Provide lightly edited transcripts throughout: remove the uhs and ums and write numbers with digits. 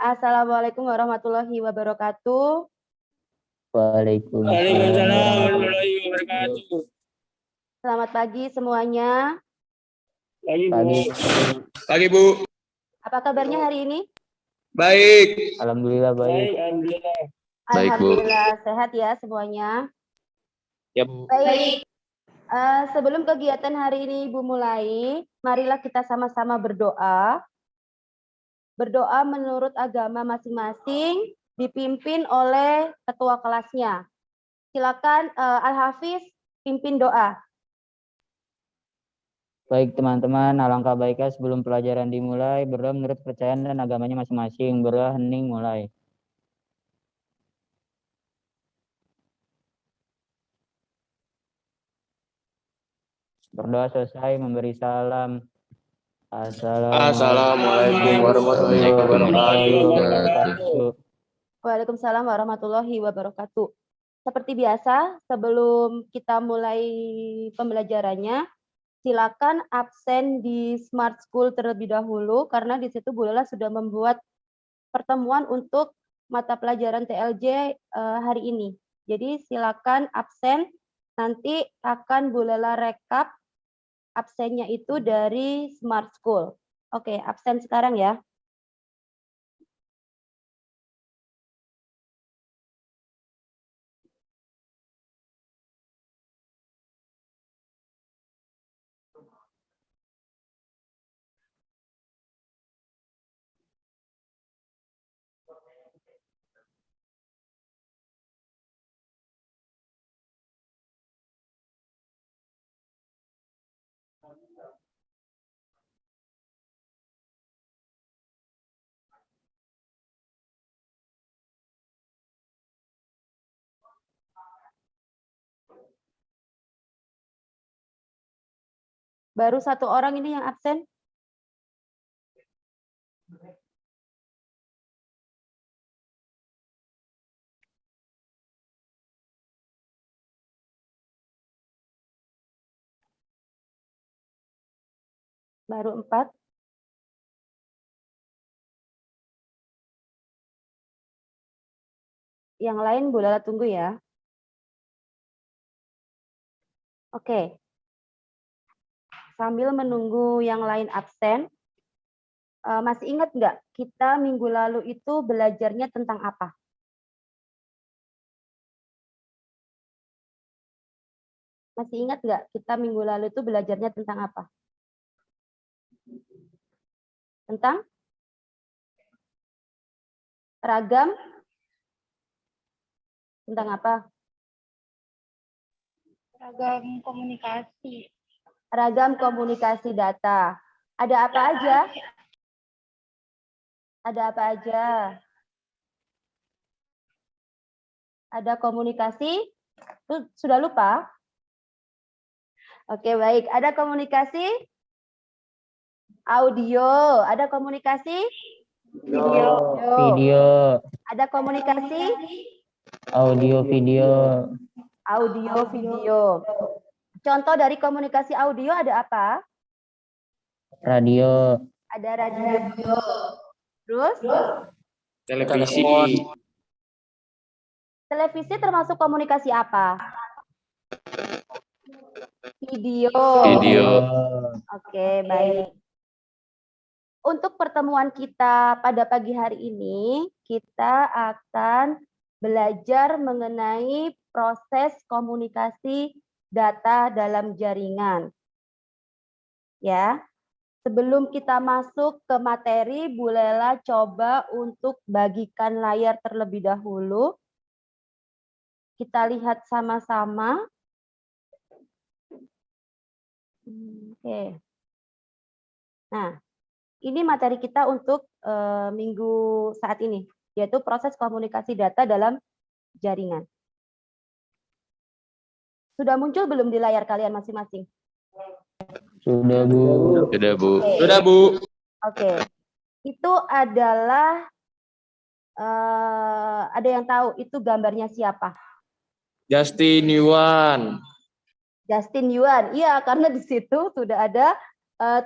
Assalamualaikum warahmatullahi wabarakatuh. Waalaikumsalam warahmatullahi wabarakatuh. Selamat pagi semuanya. Pagi, Bu. Pagi, Bu. Apa kabarnya hari ini? Baik. Alhamdulillah baik. Alhamdulillah. Baik, Bu. Alhamdulillah sehat ya semuanya. Ya, Bu. Baik. Sebelum kegiatan hari ini Ibu mulai, marilah kita sama-sama berdoa. Berdoa menurut agama masing-masing, dipimpin oleh ketua kelasnya. Silakan Al-Hafiz pimpin doa. Baik teman-teman, alangkah baiknya sebelum pelajaran dimulai, berdoa menurut kepercayaan dan agamanya masing-masing. Berdoa hening mulai. Berdoa selesai, memberi salam. Assalamualaikum warahmatullahi wabarakatuh. Waalaikumsalam warahmatullahi wabarakatuh. Seperti biasa, sebelum kita mulai pembelajarannya, silakan absen di Smart School terlebih dahulu, karena di situ Bu Lela sudah membuat pertemuan untuk mata pelajaran TLJ hari ini. Jadi silakan absen, nanti akan Bu Lela rekap absennya itu dari Smart School. Oke, absen sekarang ya. Baru satu orang ini yang absen. Baru 4. Yang lain Bu Lela tunggu ya. Oke. Sambil menunggu yang lain absen, masih ingat nggak kita minggu lalu itu belajarnya tentang apa? Masih ingat nggak kita minggu lalu itu belajarnya tentang apa? Tentang ragam? Tentang apa? Ragam komunikasi. Ragam komunikasi data. Ada apa aja? Ada apa aja? Ada komunikasi? Sudah lupa? Oke, baik. Ada komunikasi audio. Ada komunikasi Video. Ada komunikasi Audio video. audio video. Contoh dari komunikasi audio ada apa? Radio. Ada radio. Terus? Televisi. Televisi termasuk komunikasi apa? Video. Oke, baik. Untuk pertemuan kita pada pagi hari ini, kita akan belajar mengenai proses komunikasi data dalam jaringan. Ya. Sebelum kita masuk ke materi, Bu Lela coba untuk bagikan layar terlebih dahulu. Kita lihat sama-sama. Oke. Nah, ini materi kita untuk minggu saat ini, yaitu proses komunikasi data dalam jaringan. Sudah muncul belum di layar kalian masing-masing? Sudah, Bu. Sudah, Bu. Oke. Sudah, Bu. Oke. Itu adalah ada yang tahu itu gambarnya siapa? Justin Yuan. Justin Yuan. Iya, karena di situ sudah ada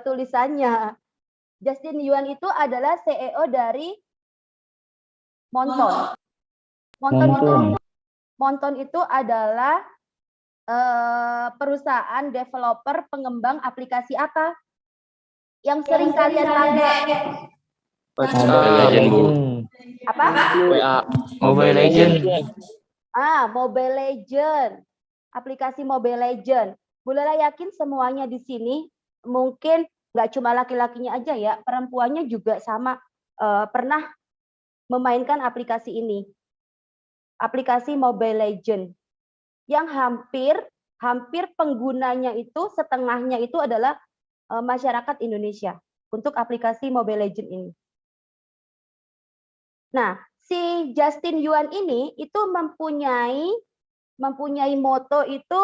tulisannya. Justin Yuan itu adalah CEO dari Monton. Monton itu adalah perusahaan developer pengembang aplikasi apa? Yang sering kalian pakai? Mobile Legend, Bu. Apa? WA. Mobile Legend. Mobile Legend. Aplikasi Mobile Legend. Bu Lela yakin semuanya di sini mungkin nggak cuma laki-lakinya aja ya, perempuannya juga sama pernah memainkan aplikasi ini. Aplikasi Mobile Legend. Yang hampir penggunanya itu setengahnya itu adalah masyarakat Indonesia untuk aplikasi Mobile Legend ini. Nah, si Justin Yuan ini itu mempunyai moto itu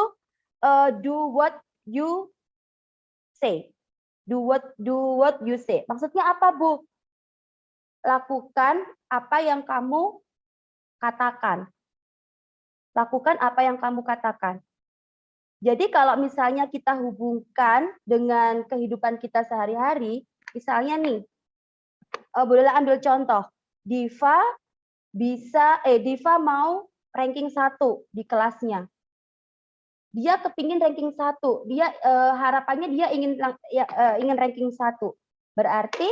do what you say. Do what you say. Maksudnya apa, Bu? Lakukan apa yang kamu katakan. Lakukan apa yang kamu katakan. Jadi kalau misalnya kita hubungkan dengan kehidupan kita sehari-hari, misalnya nih, boleh ambil contoh, Diva mau ranking 1 di kelasnya. Dia kepingin ranking 1, dia harapannya dia ingin ranking 1. Berarti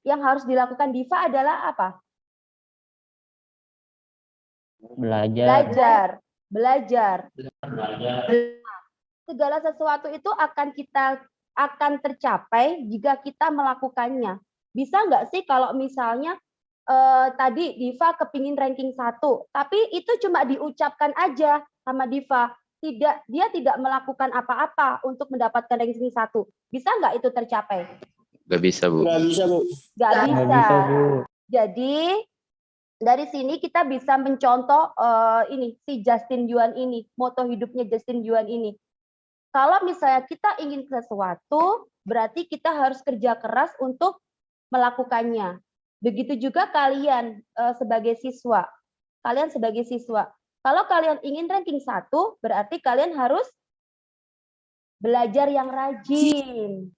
yang harus dilakukan Diva adalah apa? Belajar. Segala sesuatu itu akan tercapai jika kita melakukannya. Bisa nggak sih kalau misalnya tadi Diva kepingin ranking 1, tapi itu cuma diucapkan aja sama Diva. Dia tidak melakukan apa-apa untuk mendapatkan ranking 1. Bisa nggak itu tercapai? Nggak bisa, Bu. Nggak bisa. Bu. Jadi dari sini kita bisa mencontoh si Justin Yuan ini, moto hidupnya Justin Yuan ini. Kalau misalnya kita ingin sesuatu, berarti kita harus kerja keras untuk melakukannya. Begitu juga kalian sebagai siswa. Kalau kalian ingin ranking 1, berarti kalian harus belajar yang rajin.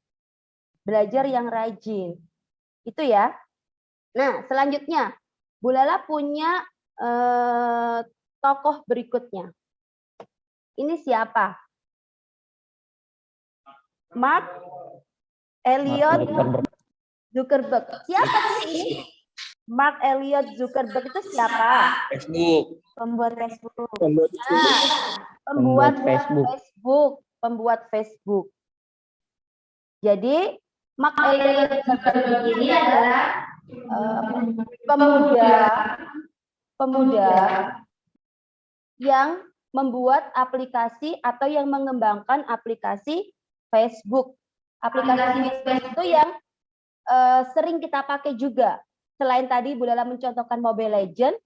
Itu ya. Nah, selanjutnya, Bu Lela punya tokoh berikutnya. Ini siapa? Mark Elliot Zuckerberg. Siapa sih ini? Mark Elliot Zuckerberg itu siapa? Facebook. Pembuat Facebook. Pembuat Facebook. Jadi Mark Elliot Zuckerberg ini adalah pemuda yang membuat aplikasi atau yang mengembangkan aplikasi Facebook. Aplikasi Facebook itu yang sering kita pakai juga. Selain tadi Bu Lela mencontohkan Mobile Legend,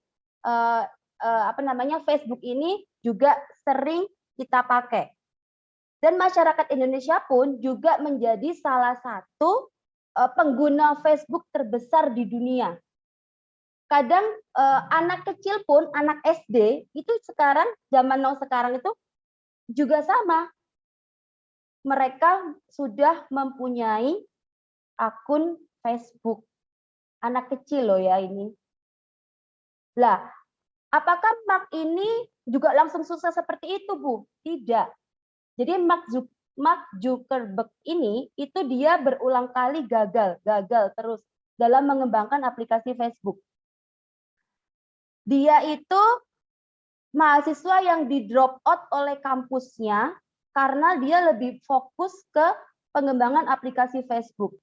Facebook ini juga sering kita pakai. Dan masyarakat Indonesia pun juga menjadi salah satu pengguna Facebook terbesar di dunia. Kadang anak kecil pun, anak SD itu sekarang, zaman now sekarang itu juga sama. Mereka sudah mempunyai akun Facebook. Anak kecil loh ya ini. Lah, apakah Mark ini juga langsung sukses seperti itu, Bu? Tidak. Jadi Mark Zuckerberg ini itu dia berulang kali gagal terus dalam mengembangkan aplikasi Facebook. Dia itu mahasiswa yang di drop out oleh kampusnya karena dia lebih fokus ke pengembangan aplikasi Facebook.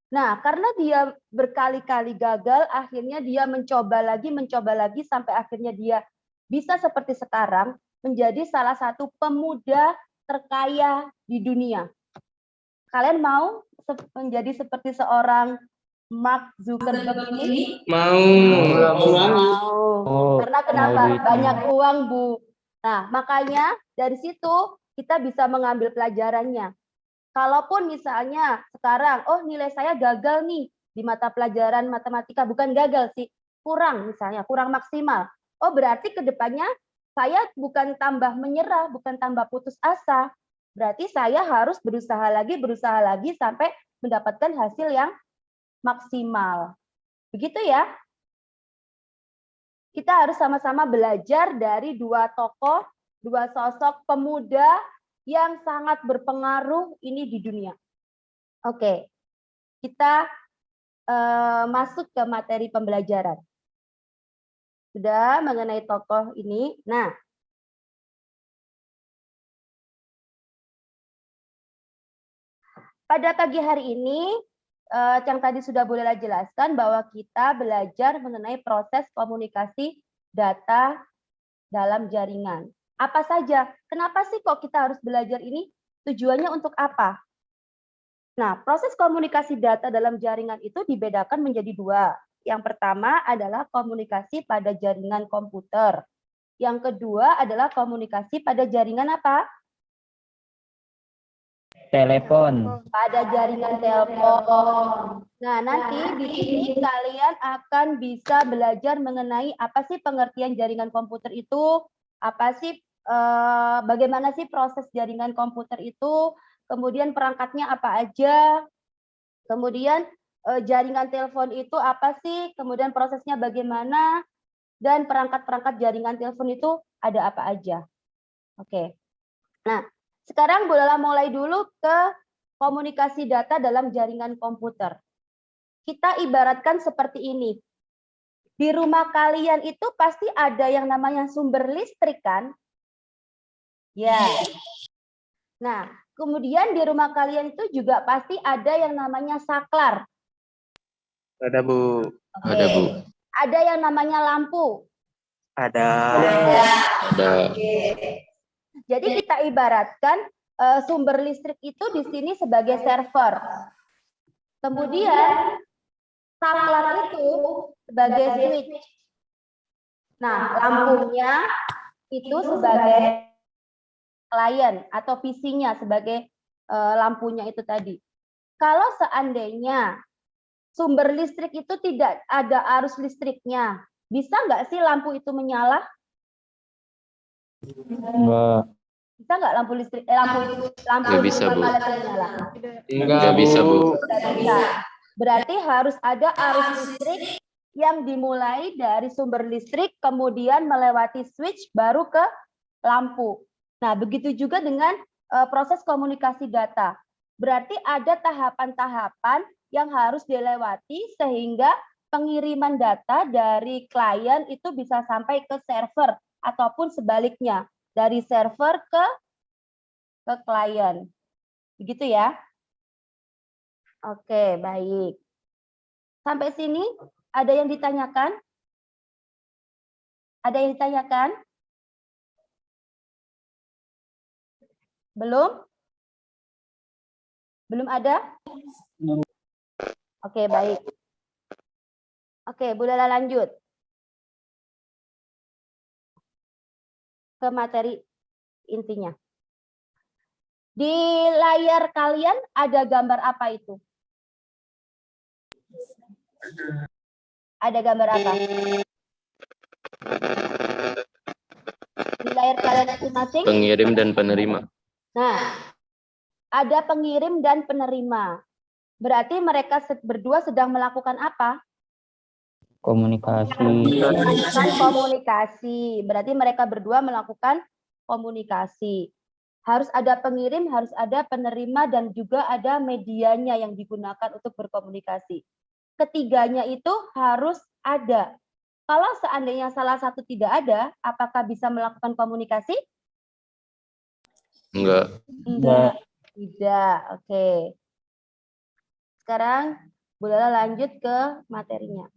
Nah, karena dia berkali-kali gagal, akhirnya dia mencoba lagi sampai akhirnya dia bisa seperti sekarang menjadi salah satu pemuda terkaya di dunia. Kalian mau menjadi seperti seorang Mark Zuckerberg ini? Mau. Karena kenapa? Banyak uang, Bu. Nah, makanya dari situ kita bisa mengambil pelajarannya. Kalaupun misalnya sekarang, nilai saya gagal nih di mata pelajaran matematika, bukan gagal sih, kurang maksimal. Berarti ke depannya saya bukan tambah menyerah, bukan tambah putus asa. Berarti saya harus berusaha lagi sampai mendapatkan hasil yang maksimal. Begitu ya. kita harus sama-sama belajar dari dua tokoh, dua sosok pemuda yang sangat berpengaruh ini di dunia. Oke, kita masuk ke materi pembelajaran. Sudah mengenai tokoh ini. Nah, pada pagi hari ini, yang tadi sudah Bulela jelaskan bahwa kita belajar mengenai proses komunikasi data dalam jaringan. Apa saja? Kenapa sih kok kita harus belajar ini? Tujuannya untuk apa? Nah, proses komunikasi data dalam jaringan itu dibedakan menjadi dua. Yang pertama adalah komunikasi pada jaringan komputer. Yang kedua adalah komunikasi pada jaringan apa? Telepon. Pada jaringan telepon. Nah, nanti di sini kalian akan bisa belajar mengenai apa sih pengertian jaringan komputer itu, apa sih bagaimana sih proses jaringan komputer itu, kemudian perangkatnya apa aja, kemudian jaringan telepon itu apa sih, kemudian prosesnya bagaimana, dan perangkat-perangkat jaringan telepon itu ada apa aja. Oke. Nah, sekarang bolehlah mulai dulu ke komunikasi data dalam jaringan komputer. Kita ibaratkan seperti ini. Di rumah kalian itu pasti ada yang namanya sumber listrik kan? Ya. Nah, kemudian di rumah kalian itu juga pasti ada yang namanya saklar. Ada, Bu. Oke. Ada, Bu. Ada yang namanya lampu. Ada. Ada. Jadi kita ibaratkan sumber listrik itu di sini sebagai server. Kemudian saklar itu sebagai switch. Nah, lampunya itu sebagai klien atau PC-nya sebagai lampunya itu tadi. Kalau seandainya sumber listrik itu tidak ada arus listriknya, bisa nggak sih lampu itu menyala? Enggak. Bisa nggak lampu listrik lampu Nggak bisa, Bu. menyala? Nggak bisa, Bu. Nggak bisa. Berarti harus ada arus listrik yang dimulai dari sumber listrik kemudian melewati switch baru ke lampu. Nah, begitu juga dengan proses komunikasi data. Berarti ada tahapan-tahapan yang harus dilewati sehingga pengiriman data dari klien itu bisa sampai ke server ataupun sebaliknya, dari server ke klien. Begitu ya. Oke, baik. Sampai sini ada yang ditanyakan? Ada yang ditanyakan? Belum? Belum ada? Oke, baik. Oke, Bu Lala lanjut ke materi intinya. Di layar kalian ada gambar apa itu? Ada gambar apa? Di layar kalian masing-masing? Pengirim dan penerima. Nah, ada pengirim dan penerima. Berarti mereka berdua sedang melakukan apa? Komunikasi. Melakukan komunikasi. Berarti mereka berdua melakukan komunikasi. Harus ada pengirim, harus ada penerima, dan juga ada medianya yang digunakan untuk berkomunikasi. Ketiganya itu harus ada. Kalau seandainya salah satu tidak ada, apakah bisa melakukan komunikasi? Enggak. Enggak. Tidak. Oke. Sekarang Bu Lala lanjut ke materinya.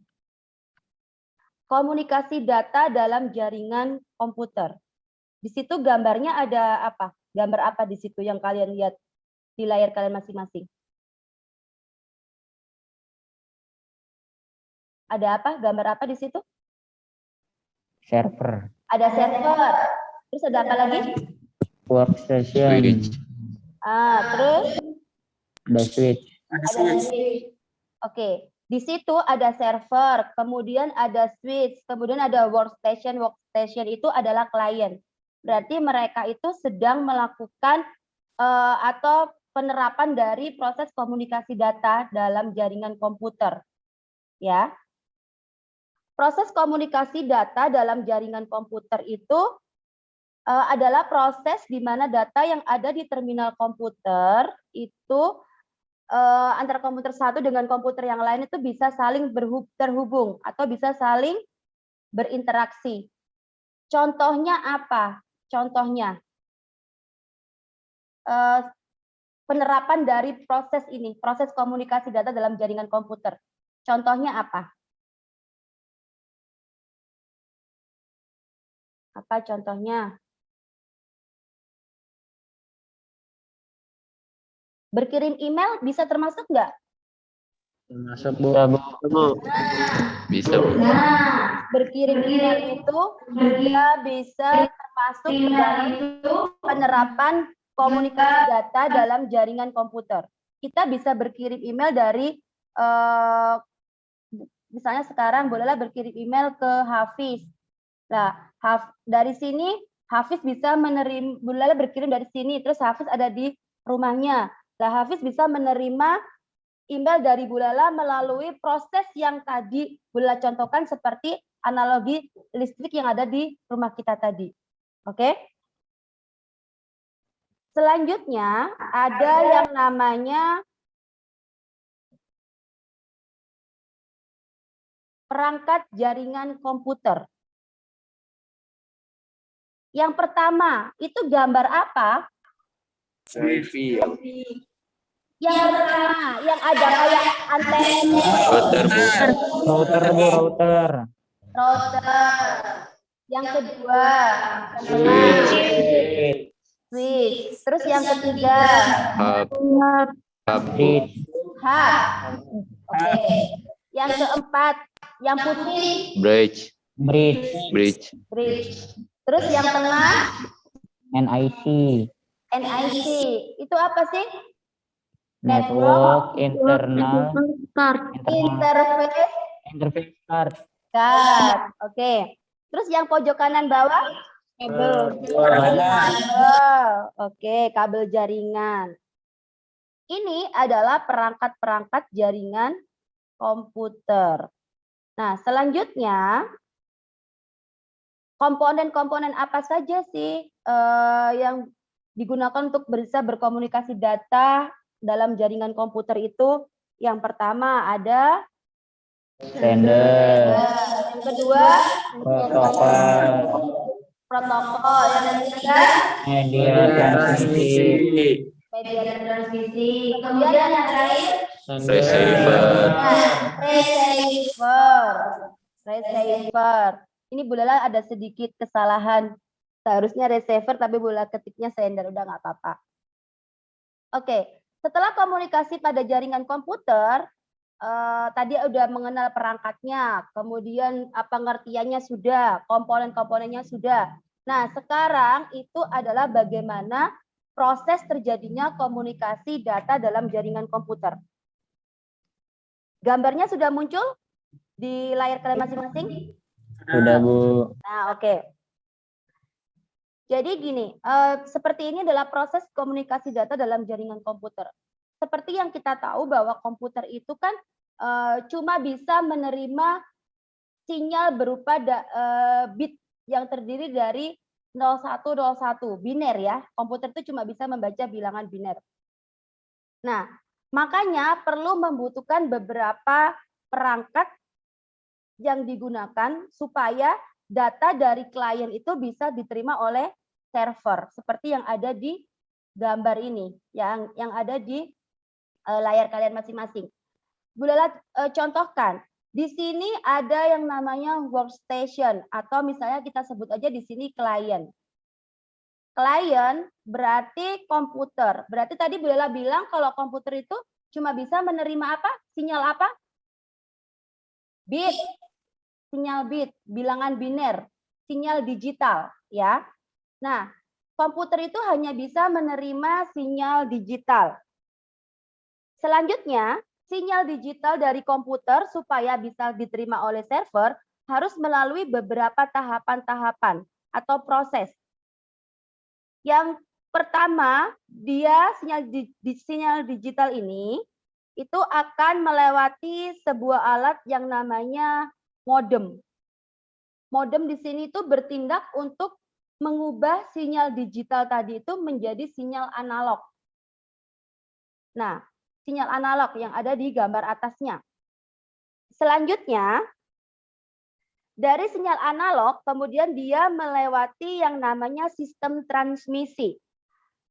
Komunikasi data dalam jaringan komputer. Di situ gambarnya ada apa? Gambar apa di situ yang kalian lihat di layar kalian masing-masing? Ada apa? Gambar apa di situ? Server. Ada server. Terus ada apa lagi? Workstation. Switch. Terus Ada switch. ada switch. Oke. Di situ ada server, kemudian ada switch, kemudian ada workstation. Workstation itu adalah klien. Berarti mereka itu sedang melakukan atau penerapan dari proses komunikasi data dalam jaringan komputer. Ya. Proses komunikasi data dalam jaringan komputer itu adalah proses di mana data yang ada di terminal komputer itu antara komputer satu dengan komputer yang lain itu bisa saling terhubung atau bisa saling berinteraksi. Contohnya apa? Contohnya penerapan dari proses ini, proses komunikasi data dalam jaringan komputer. Contohnya apa? Apa contohnya? Berkirim email bisa termasuk nggak? Masuk Bisa, Bu. Bu. Bisa, Bu. Nah, berkirim email itu juga bisa termasuk dalam penerapan komunikasi data dalam jaringan komputer. Kita bisa berkirim email dari, misalnya sekarang bolehlah berkirim email ke Hafiz. Nah, dari sini Hafiz bisa menerima, bolehlah berkirim dari sini, terus Hafiz ada di rumahnya. Nah, Hafiz bisa menerima email dari Bu Lala melalui proses yang tadi Bu Lala contohkan seperti analogi listrik yang ada di rumah kita tadi. Oke? Selanjutnya ada yang namanya perangkat jaringan komputer. Yang pertama, itu gambar apa? Wifi. Yang pertama, yang ada kayak antena. Router, Bu. Router, Bu, router. Router. Yang kedua, switch. Terus yang ketiga, Hub. Hub, Bu. Bridge. hub. Oke. Yang keempat, yang putih, Bridge. Bridge. Bridge. bridge. Terus yang tengah, NIC. NIC. Itu apa sih? Network Internal Interface Interface Card. card. Oke. Terus yang pojok kanan bawah? Kabel. Oke, kabel jaringan. Ini adalah perangkat-perangkat jaringan komputer. Nah, selanjutnya komponen-komponen apa saja sih yang digunakan untuk bisa berkomunikasi data dalam jaringan komputer itu? Yang pertama ada Sender. yang kedua protokol, yang ketiga Media transmisi. media transmisi, kemudian yang terakhir Receiver. receiver. Ini Bu Lala ada sedikit kesalahan, seharusnya receiver tapi Bu Lala ketiknya sender, udah nggak apa-apa. Oke, setelah komunikasi pada jaringan komputer, tadi udah mengenal perangkatnya, kemudian pengertiannya sudah, komponen-komponennya sudah. Nah, sekarang itu adalah bagaimana proses terjadinya komunikasi data dalam jaringan komputer. Gambarnya sudah muncul di layar kalian masing-masing? Sudah, Bu. Nah, oke. Jadi gini, seperti ini adalah proses komunikasi data dalam jaringan komputer. Seperti yang kita tahu bahwa komputer itu kan cuma bisa menerima sinyal berupa bit yang terdiri dari 0101, biner ya. Komputer itu cuma bisa membaca bilangan biner. Nah, makanya perlu membutuhkan beberapa perangkat yang digunakan supaya data dari klien itu bisa diterima oleh server seperti yang ada di gambar ini, yang ada di layar kalian masing-masing. Bu Lala contohkan, di sini ada yang namanya workstation atau misalnya kita sebut aja di sini klien. Klien berarti komputer. Berarti tadi Bu Lala bilang kalau komputer itu cuma bisa menerima apa? Sinyal apa? Bit. Sinyal bit, bilangan biner, sinyal digital, ya. Nah, komputer itu hanya bisa menerima sinyal digital. Selanjutnya, sinyal digital dari komputer supaya bisa diterima oleh server harus melalui beberapa tahapan-tahapan atau proses. Yang pertama, sinyal digital ini itu akan melewati sebuah alat yang namanya modem. Modem di sini itu bertindak untuk mengubah sinyal digital tadi itu menjadi sinyal analog. Nah, sinyal analog yang ada di gambar atasnya. Selanjutnya, dari sinyal analog, kemudian dia melewati yang namanya sistem transmisi.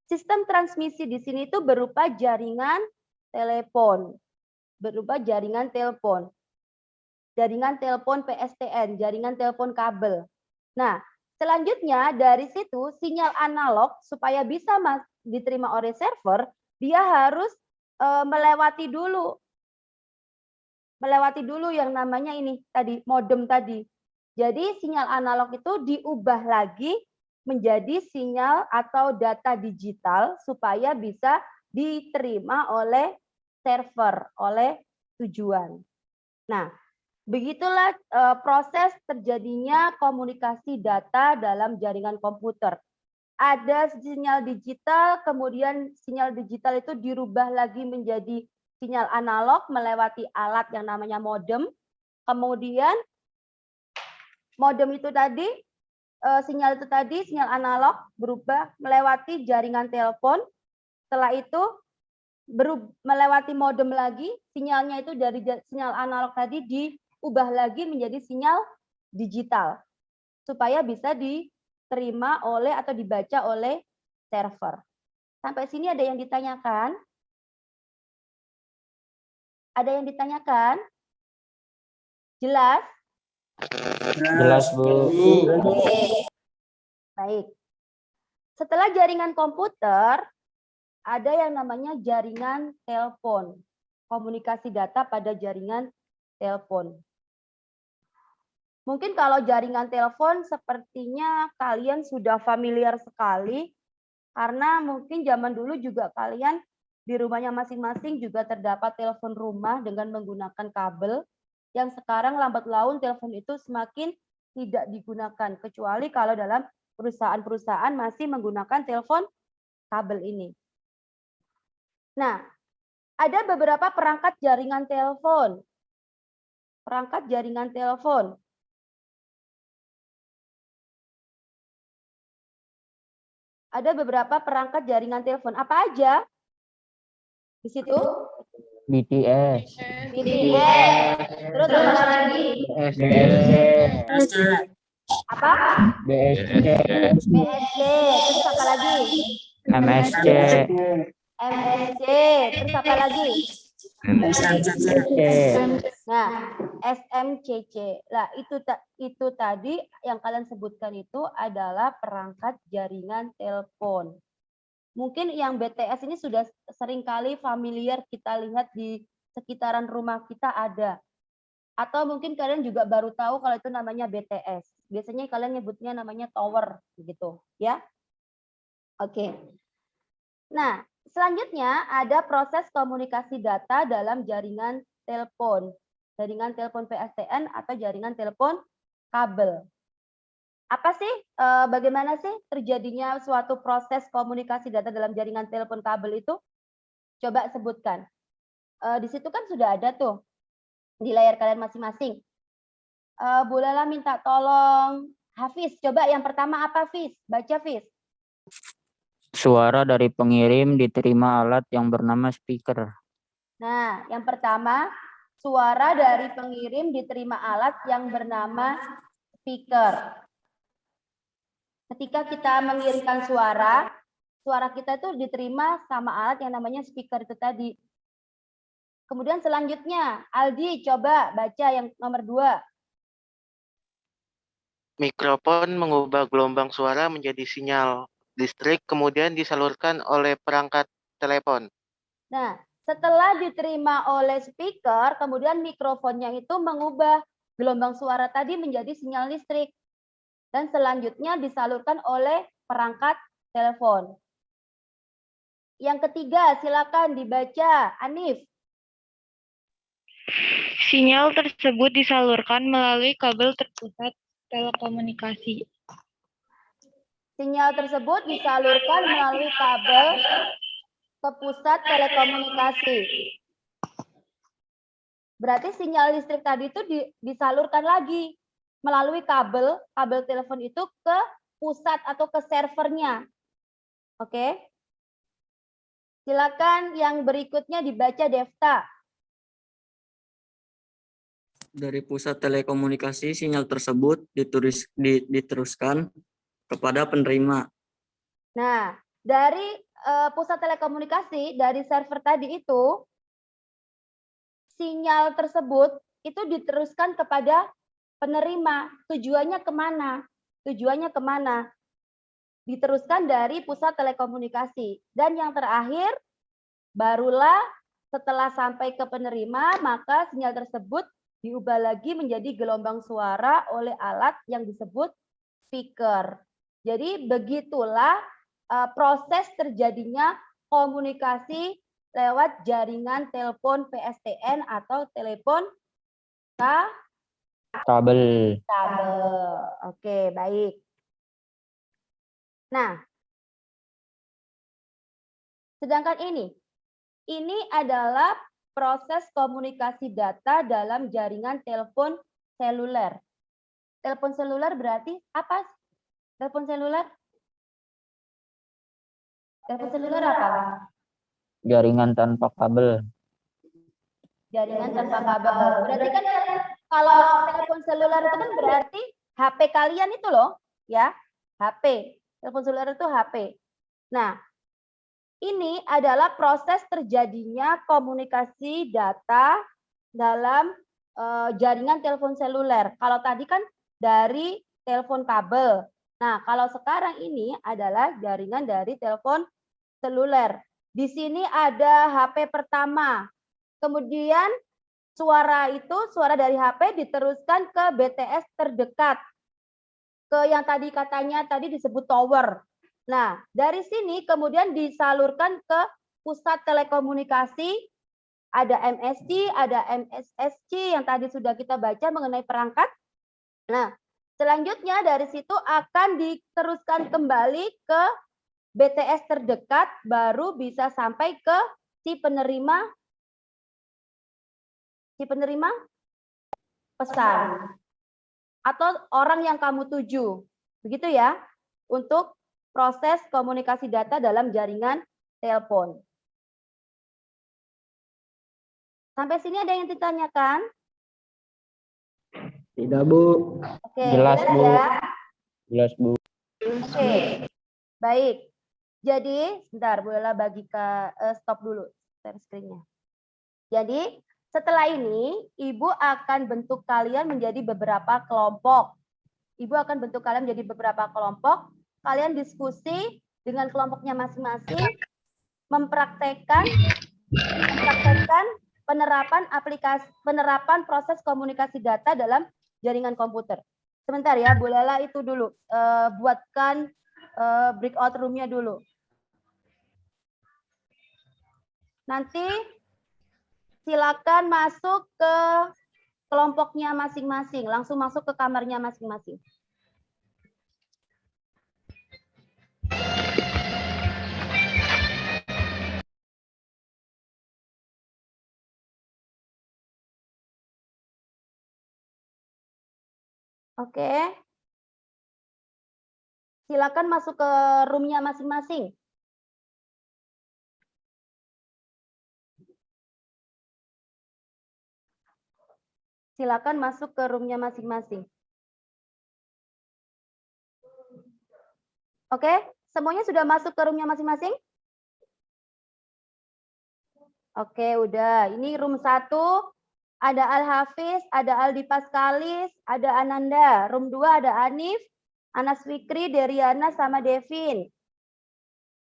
Sistem transmisi di sini itu berupa jaringan telepon. Jaringan telepon PSTN, jaringan telepon kabel. Nah, selanjutnya dari situ sinyal analog supaya bisa diterima oleh server, dia harus melewati dulu yang namanya ini tadi, modem tadi. Jadi sinyal analog itu diubah lagi menjadi sinyal atau data digital supaya bisa diterima oleh server, oleh tujuan. Nah, begitulah proses terjadinya komunikasi data dalam jaringan komputer. Ada sinyal digital, kemudian sinyal digital itu dirubah lagi menjadi sinyal analog melewati alat yang namanya modem. Kemudian modem itu tadi, sinyal analog berubah melewati jaringan telepon. Setelah itu melewati modem lagi, sinyalnya itu dari sinyal analog tadi diubah lagi menjadi sinyal digital supaya bisa diterima oleh atau dibaca oleh server. Sampai sini ada yang ditanyakan? Ada yang ditanyakan? Jelas? Jelas, Bu. Baik. Setelah jaringan komputer, ada yang namanya jaringan telepon. Komunikasi data pada jaringan telepon. Mungkin kalau jaringan telepon sepertinya kalian sudah familiar sekali, karena mungkin zaman dulu juga kalian di rumahnya masing-masing juga terdapat telepon rumah dengan menggunakan kabel, yang sekarang lambat laun telepon itu semakin tidak digunakan, kecuali kalau dalam perusahaan-perusahaan masih menggunakan telepon kabel ini. Nah, ada beberapa perangkat jaringan telepon. Perangkat jaringan telepon. Ada beberapa perangkat jaringan telepon. Apa aja? Di situ? BTS. Terus apa lagi? BSC. Apa? BSC. BSC. Terus apa lagi? MSC. MSC. Terus apa lagi? SMCC. Nah, SMCC. Lah itu tadi yang kalian sebutkan itu adalah perangkat jaringan telepon. Mungkin yang BTS ini sudah seringkali familiar kita lihat di sekitaran rumah kita ada. Atau mungkin kalian juga baru tahu kalau itu namanya BTS. Biasanya kalian nyebutnya namanya tower gitu, ya. Oke. Nah, selanjutnya ada proses komunikasi data dalam jaringan telepon. Jaringan telepon PSTN atau jaringan telepon kabel. Apa sih, bagaimana sih terjadinya suatu proses komunikasi data dalam jaringan telepon kabel itu? Coba sebutkan. Di situ kan sudah ada tuh di layar kalian masing-masing. Bu Lala minta tolong Hafiz, coba yang pertama apa Hafiz? Baca Hafiz. Suara dari pengirim diterima alat yang bernama speaker. Nah, yang pertama, suara dari pengirim diterima alat yang bernama speaker. Ketika kita mengirimkan suara kita itu diterima sama alat yang namanya speaker itu tadi. Kemudian selanjutnya, Aldi coba baca yang nomor 2. Mikrofon mengubah gelombang suara menjadi sinyal listrik, kemudian disalurkan oleh perangkat telepon. Nah, setelah diterima oleh speaker, kemudian mikrofonnya itu mengubah gelombang suara tadi menjadi sinyal listrik. Dan selanjutnya disalurkan oleh perangkat telepon. Yang ketiga, silakan dibaca, Anif. Sinyal tersebut disalurkan melalui kabel terpusat telekomunikasi. Sinyal tersebut disalurkan melalui kabel ke pusat telekomunikasi. Berarti sinyal listrik tadi itu disalurkan lagi melalui kabel telepon itu ke pusat atau ke servernya. Oke. Silakan yang berikutnya dibaca Devta. Dari pusat telekomunikasi, sinyal tersebut diteruskan kepada penerima. Nah, dari pusat telekomunikasi, dari server tadi itu, sinyal tersebut itu diteruskan kepada penerima. Tujuannya kemana? Tujuannya kemana? Diteruskan dari pusat telekomunikasi. Dan yang terakhir, barulah setelah sampai ke penerima, maka sinyal tersebut diubah lagi menjadi gelombang suara oleh alat yang disebut speaker. Jadi begitulah proses terjadinya komunikasi lewat jaringan telepon PSTN atau telepon Kabel. Oke, baik. Nah, sedangkan ini adalah proses komunikasi data dalam jaringan telepon seluler. Telepon seluler berarti apa? Telepon seluler? Telepon seluler apa? Jaringan tanpa kabel. Jaringan tanpa kabel. Berarti kan kalau telepon seluler itu kan berarti HP kalian itu loh, ya. HP. Telepon seluler itu HP. Nah, ini adalah proses terjadinya komunikasi data dalam jaringan telepon seluler. Kalau tadi kan dari telepon kabel. Nah, kalau sekarang ini adalah jaringan dari telepon seluler. Di sini ada HP pertama. Kemudian suara dari HP diteruskan ke BTS terdekat. Ke yang katanya disebut tower. Nah, dari sini kemudian disalurkan ke pusat telekomunikasi, ada MSC, ada MSSC yang tadi sudah kita baca mengenai perangkat. Nah, selanjutnya dari situ akan diteruskan kembali ke BTS terdekat, baru bisa sampai ke si penerima pesan atau orang yang kamu tuju. Begitu ya, untuk proses komunikasi data dalam jaringan telepon. Sampai sini ada yang ditanyakan? Tidak, Bu. Oke, Jelas, Bu. ya. Jelas, Bu. Oke, baik. Jadi, sebentar, bolehlah bagi ke stop dulu share screen-nya. Jadi, setelah ini, Ibu akan bentuk kalian menjadi beberapa kelompok. Ibu akan bentuk kalian menjadi beberapa kelompok. Kalian diskusi dengan kelompoknya masing-masing, mempraktekkan penerapan proses komunikasi data dalam jaringan komputer. Sebentar ya, Bu Lala itu dulu, buatkan breakout room-nya dulu. Nanti silakan masuk ke kelompoknya masing-masing, langsung masuk ke kamarnya masing-masing. Oke. Silakan masuk ke room-nya masing-masing. Silakan masuk ke room-nya masing-masing. Oke, semuanya sudah masuk ke room-nya masing-masing? Oke, udah. Ini room 1, ada Al-Hafiz, ada Aldi Paskalis, ada Ananda. Room 2 ada Anif, Anas Fikri, Deriana, sama Devin.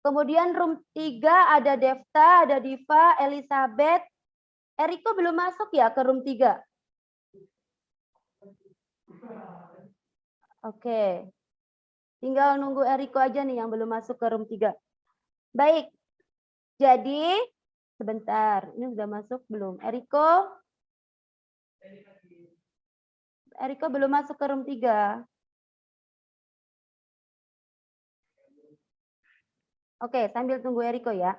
Kemudian room 3 ada Devta, ada Diva, Elizabeth. Eriko belum masuk ya ke room 3? Oke. Tinggal nunggu Eriko aja nih yang belum masuk ke room 3. Baik. Jadi, sebentar. Ini sudah masuk belum? Eriko belum masuk ke room 3. Oke, sambil tunggu Eriko ya.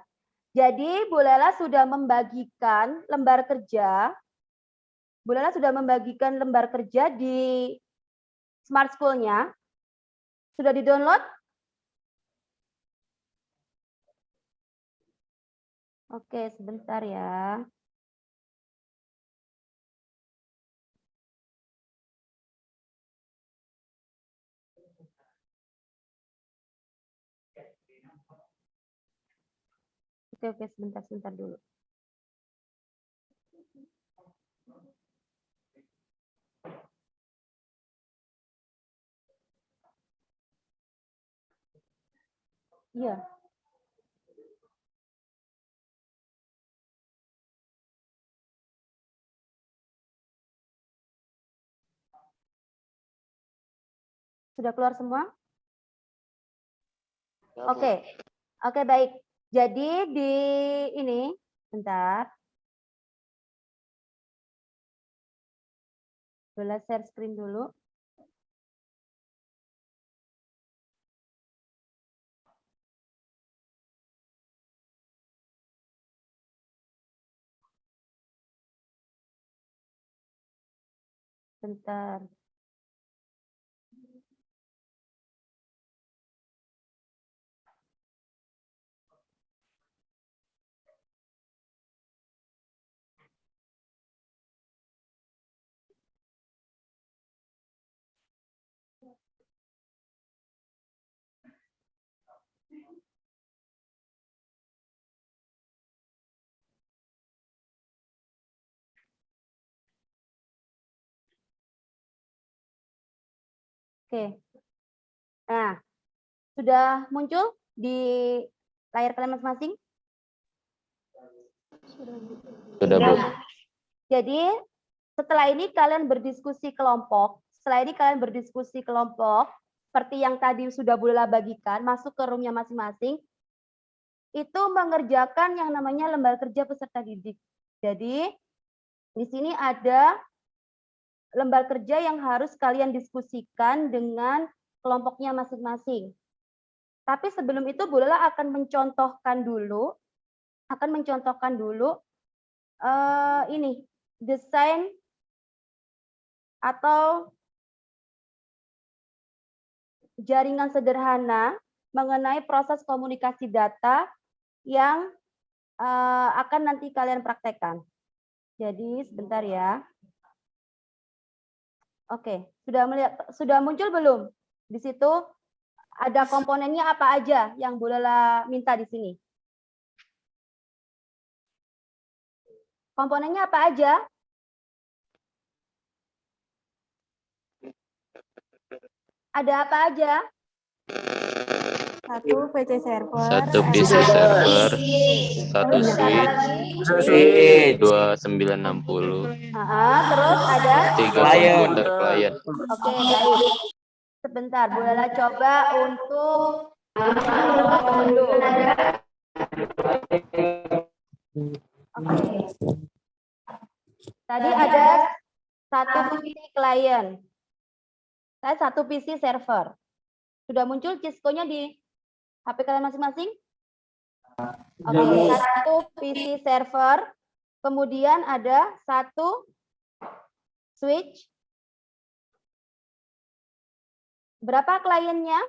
Jadi, Bu Lela sudah membagikan lembar kerja. Bu Lela sudah membagikan lembar kerja di Smart School-nya. Sudah di-download? Oke, sebentar ya. Oke, sebentar dulu. Iya. Sudah keluar semua? Oke. Oke, baik. Jadi di ini, bentar. Boleh share screen dulu. Bentar. Oke. Nah, sudah muncul di layar kalian masing-masing? Sudah, Bu. Jadi, setelah ini kalian berdiskusi kelompok. Setelah ini kalian berdiskusi kelompok, seperti yang tadi sudah Bu Lela bagikan, masuk ke room-nya masing-masing, itu mengerjakan yang namanya lembar kerja peserta didik. Jadi, di sini ada lembar kerja yang harus kalian diskusikan dengan kelompoknya masing-masing. Tapi sebelum itu Bu Lela akan mencontohkan dulu ini desain atau jaringan sederhana mengenai proses komunikasi data yang akan nanti kalian praktekkan. Jadi sebentar ya. Oke, sudah muncul belum? Di situ ada komponennya apa aja yang Bu Lela minta di sini? Komponennya apa aja? Ada apa aja? Satu PC server. Satu PC server, satu switch, 2960, Terus ada? 3 komputer klien. Oke, baik. Sebentar, Bu Lela coba untuk dulu. Oke. Tadi ada satu PC klien. Saya satu PC server. Sudah muncul Cisco-nya di HP kalian masing-masing? Oke, satu PC server. Kemudian ada satu switch. Berapa kliennya?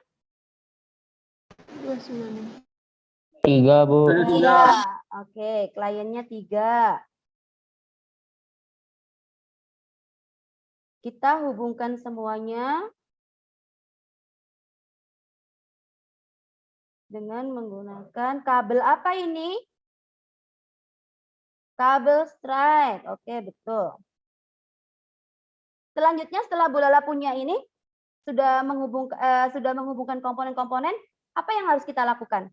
3, Bu. 3. Oke, kliennya 3. Kita hubungkan semuanya dengan menggunakan kabel apa ini? Kabel strike. Oke, betul. Selanjutnya setelah Bu Lela punya ini, sudah menghubungkan komponen-komponen, apa yang harus kita lakukan?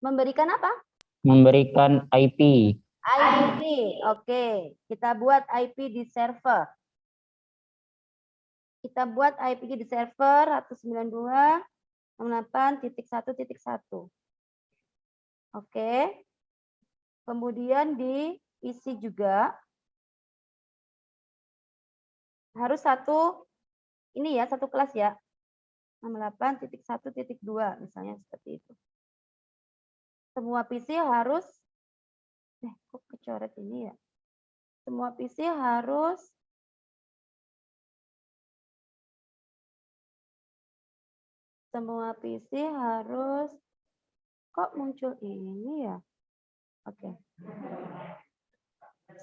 Memberikan apa? Memberikan IP. IP. Oke, kita buat IP di server. Kita buat IP di server 192.68.1.1. Oke. Kemudian diisi juga. Harus satu kelas ya. 68.1.2 misalnya seperti itu. Semua PC harus kok kecoret ini ya. Semua PC harus Semua PC harus, kok muncul ini ya? Oke.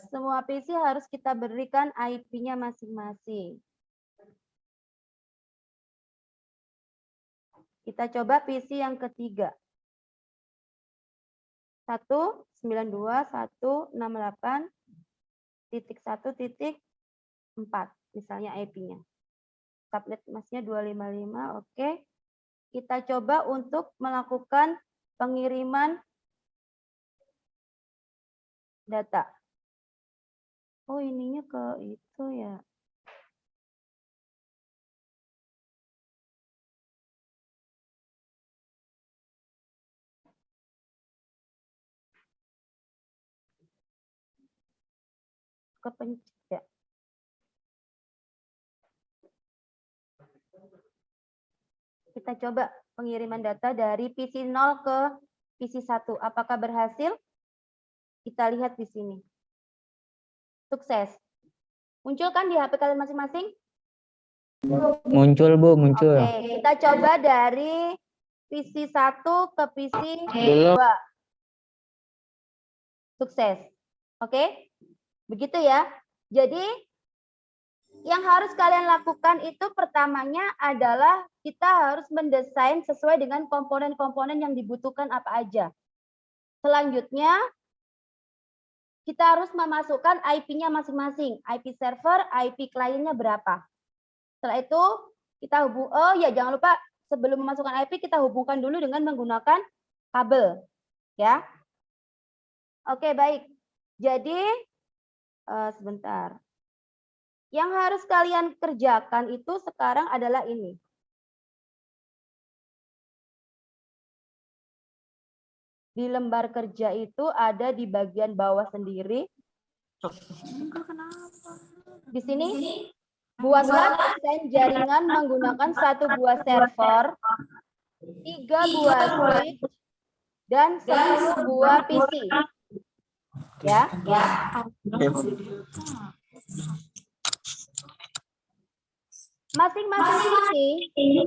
Semua PC harus kita berikan IP-nya masing-masing. Kita coba PC yang ketiga. 192.168.1.4 misalnya IP-nya. Subnet masnya 255, oke. Kita coba untuk melakukan pengiriman data. Oh, ininya ke itu ya. Kepencet ya. Kita coba pengiriman data dari PC 0 ke PC 1. Apakah berhasil? Kita lihat di sini. Sukses. Muncul kan di HP kalian masing-masing? Muncul, Bu, muncul. Oke, kita coba dari PC 1 ke PC 2. Sukses. Oke? Begitu ya. Jadi, yang harus kalian lakukan itu pertamanya adalah kita harus mendesain sesuai dengan komponen-komponen yang dibutuhkan apa aja. Selanjutnya, kita harus memasukkan IP-nya masing-masing. IP server, IP kliennya berapa. Setelah itu, kita jangan lupa sebelum memasukkan IP, kita hubungkan dulu dengan menggunakan kabel. Ya. Oke, baik. Jadi, sebentar. Yang harus kalian kerjakan itu sekarang adalah ini. Di lembar kerja itu ada di bagian bawah sendiri. Di sini, buatlah desain jaringan menggunakan 1 buah server, 3 buah switch, dan 10 buah PC. Ya. Masing-masing PC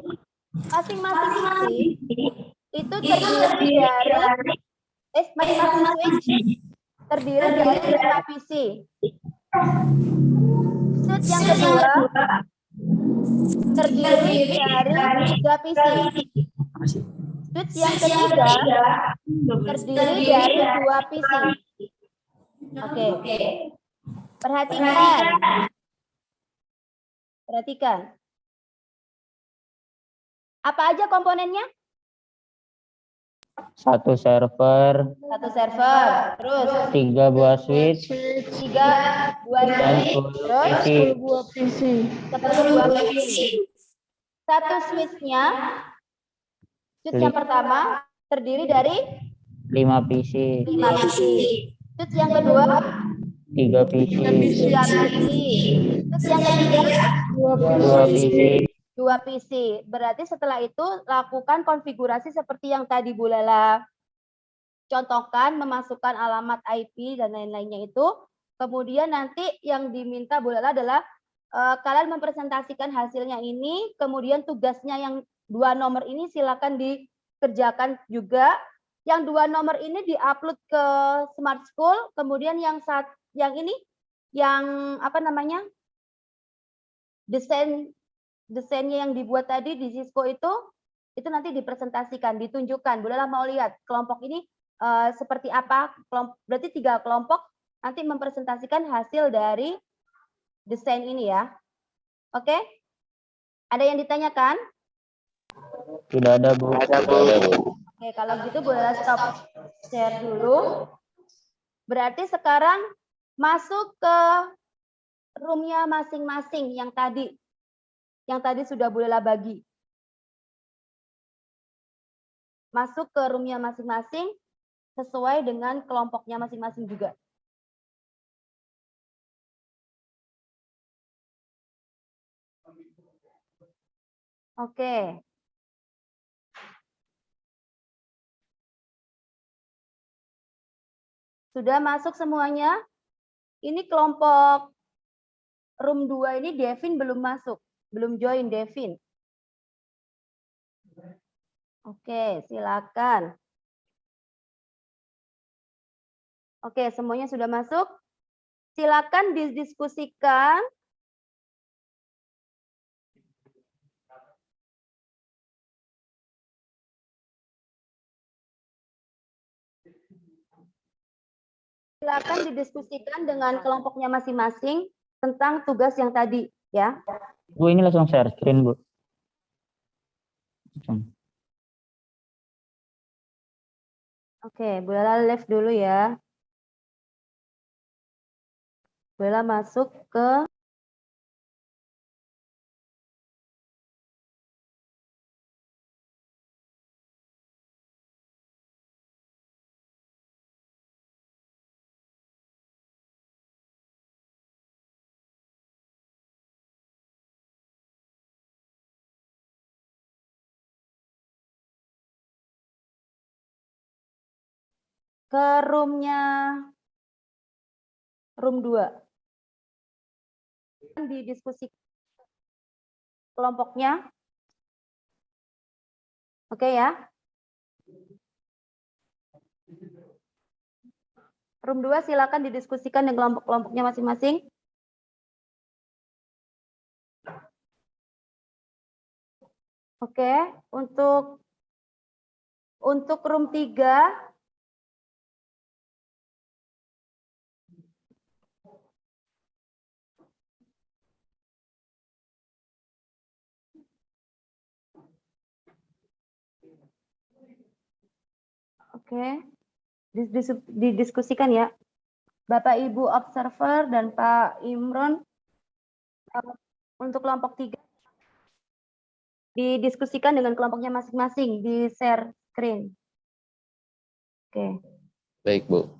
itu terdiri dari masing-masing switch terdiri dari 5 PC. Switch yang kedua terdiri dari 3 PC. Switch yang ketiga terdiri dari 2 PC. Oke. Perhatikan. Apa aja komponennya? 1 server. 1 server, terus 3 buah switch. 3 buah switch, terus 10 buah PC. 1 switch-nya, switch yang pertama terdiri dari 5 PC. 5 PC. Switch yang kedua 3 PC. 3 PC. Switch yang ketiga 2 PC. 2 PC. Berarti setelah itu lakukan konfigurasi seperti yang tadi Bu Lela contohkan, memasukkan alamat IP dan lain-lainnya itu. Kemudian nanti yang diminta Bu Lela adalah kalian mempresentasikan hasilnya ini, kemudian tugasnya yang 2 nomor ini silakan dikerjakan juga. Yang 2 nomor ini diupload ke Smart School, kemudian yang ini yang apa namanya? Desainnya yang dibuat tadi di Cisco itu nanti dipresentasikan, ditunjukkan. Bu Lela mau lihat kelompok ini seperti apa? Berarti 3 kelompok nanti mempresentasikan hasil dari desain ini ya. Oke? Ada yang ditanyakan? Tidak ada, Bu. Oke, kalau gitu Bu Lela stop share dulu. Berarti sekarang masuk ke room-nya masing-masing yang tadi sudah Bu Lela bagi. Masuk ke room-nya masing-masing sesuai dengan kelompoknya masing-masing juga. Oke. Sudah masuk semuanya? Ini kelompok room 2 ini Devin belum masuk. Belum join Devin. Oke, silakan. Oke, semuanya sudah masuk. Silakan didiskusikan. Silakan didiskusikan dengan kelompoknya masing-masing tentang tugas yang tadi, ya. Bu, ini langsung share screen, Bu. Langsung. Oke, Bu Lela live dulu ya. Bu Lela masuk ke roomnya, room 2. Didiskusi kelompoknya. Oke ya. Room 2 silakan didiskusikan dengan kelompok-kelompoknya masing-masing. Oke, untuk room 3 oke, didiskusikan ya. Bapak Ibu observer dan Pak Imron untuk kelompok 3 didiskusikan dengan kelompoknya masing-masing di share screen. Oke. Baik, Bu.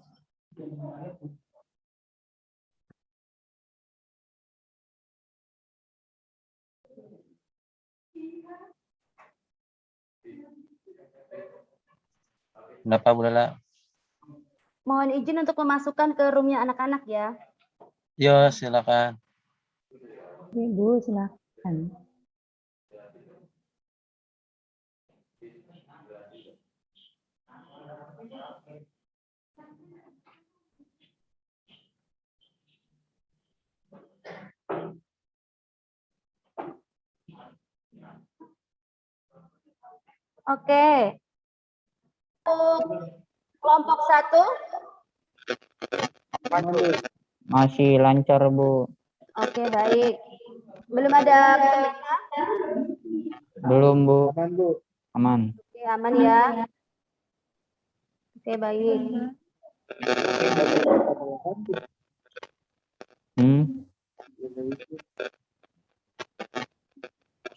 Kenapa, Bu Lela? Mohon izin untuk memasukkan ke roomnya anak-anak ya. Yo, silakan. Ibu silakan. Oke. Kelompok 1. Masih lancar, Bu. Oke, baik. Belum ada kendala? Belum, Bu. Aman. Oke, aman ya. Oke, baik.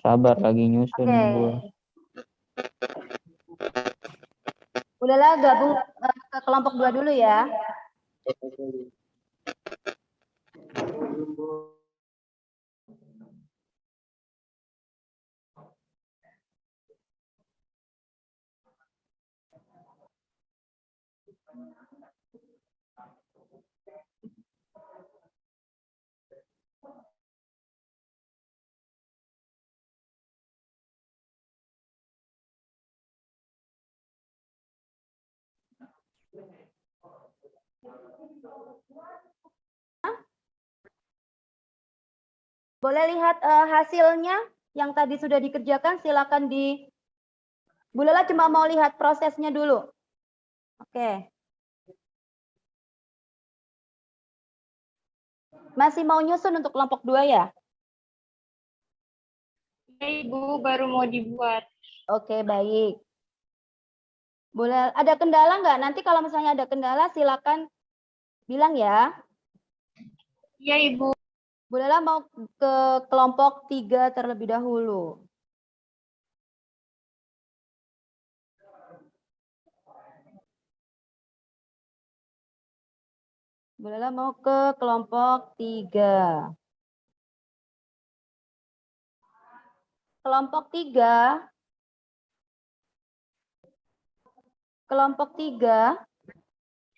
Sabar, lagi nyusun Oke. Bu. Udahlah gabung ke kelompok 2 dulu ya. Boleh lihat hasilnya yang tadi sudah dikerjakan, silakan di Bu Lela cuma mau lihat prosesnya dulu. Oke. Masih mau nyusun untuk kelompok 2 ya? Ya, Ibu, baru mau dibuat. Oke, baik. Boleh, ada kendala nggak? Nanti kalau misalnya ada kendala, silakan bilang ya. Iya, Ibu. Bu Lela mau ke kelompok 3 terlebih dahulu. Bu Lela mau ke kelompok 3. Kelompok 3. Kelompok 3.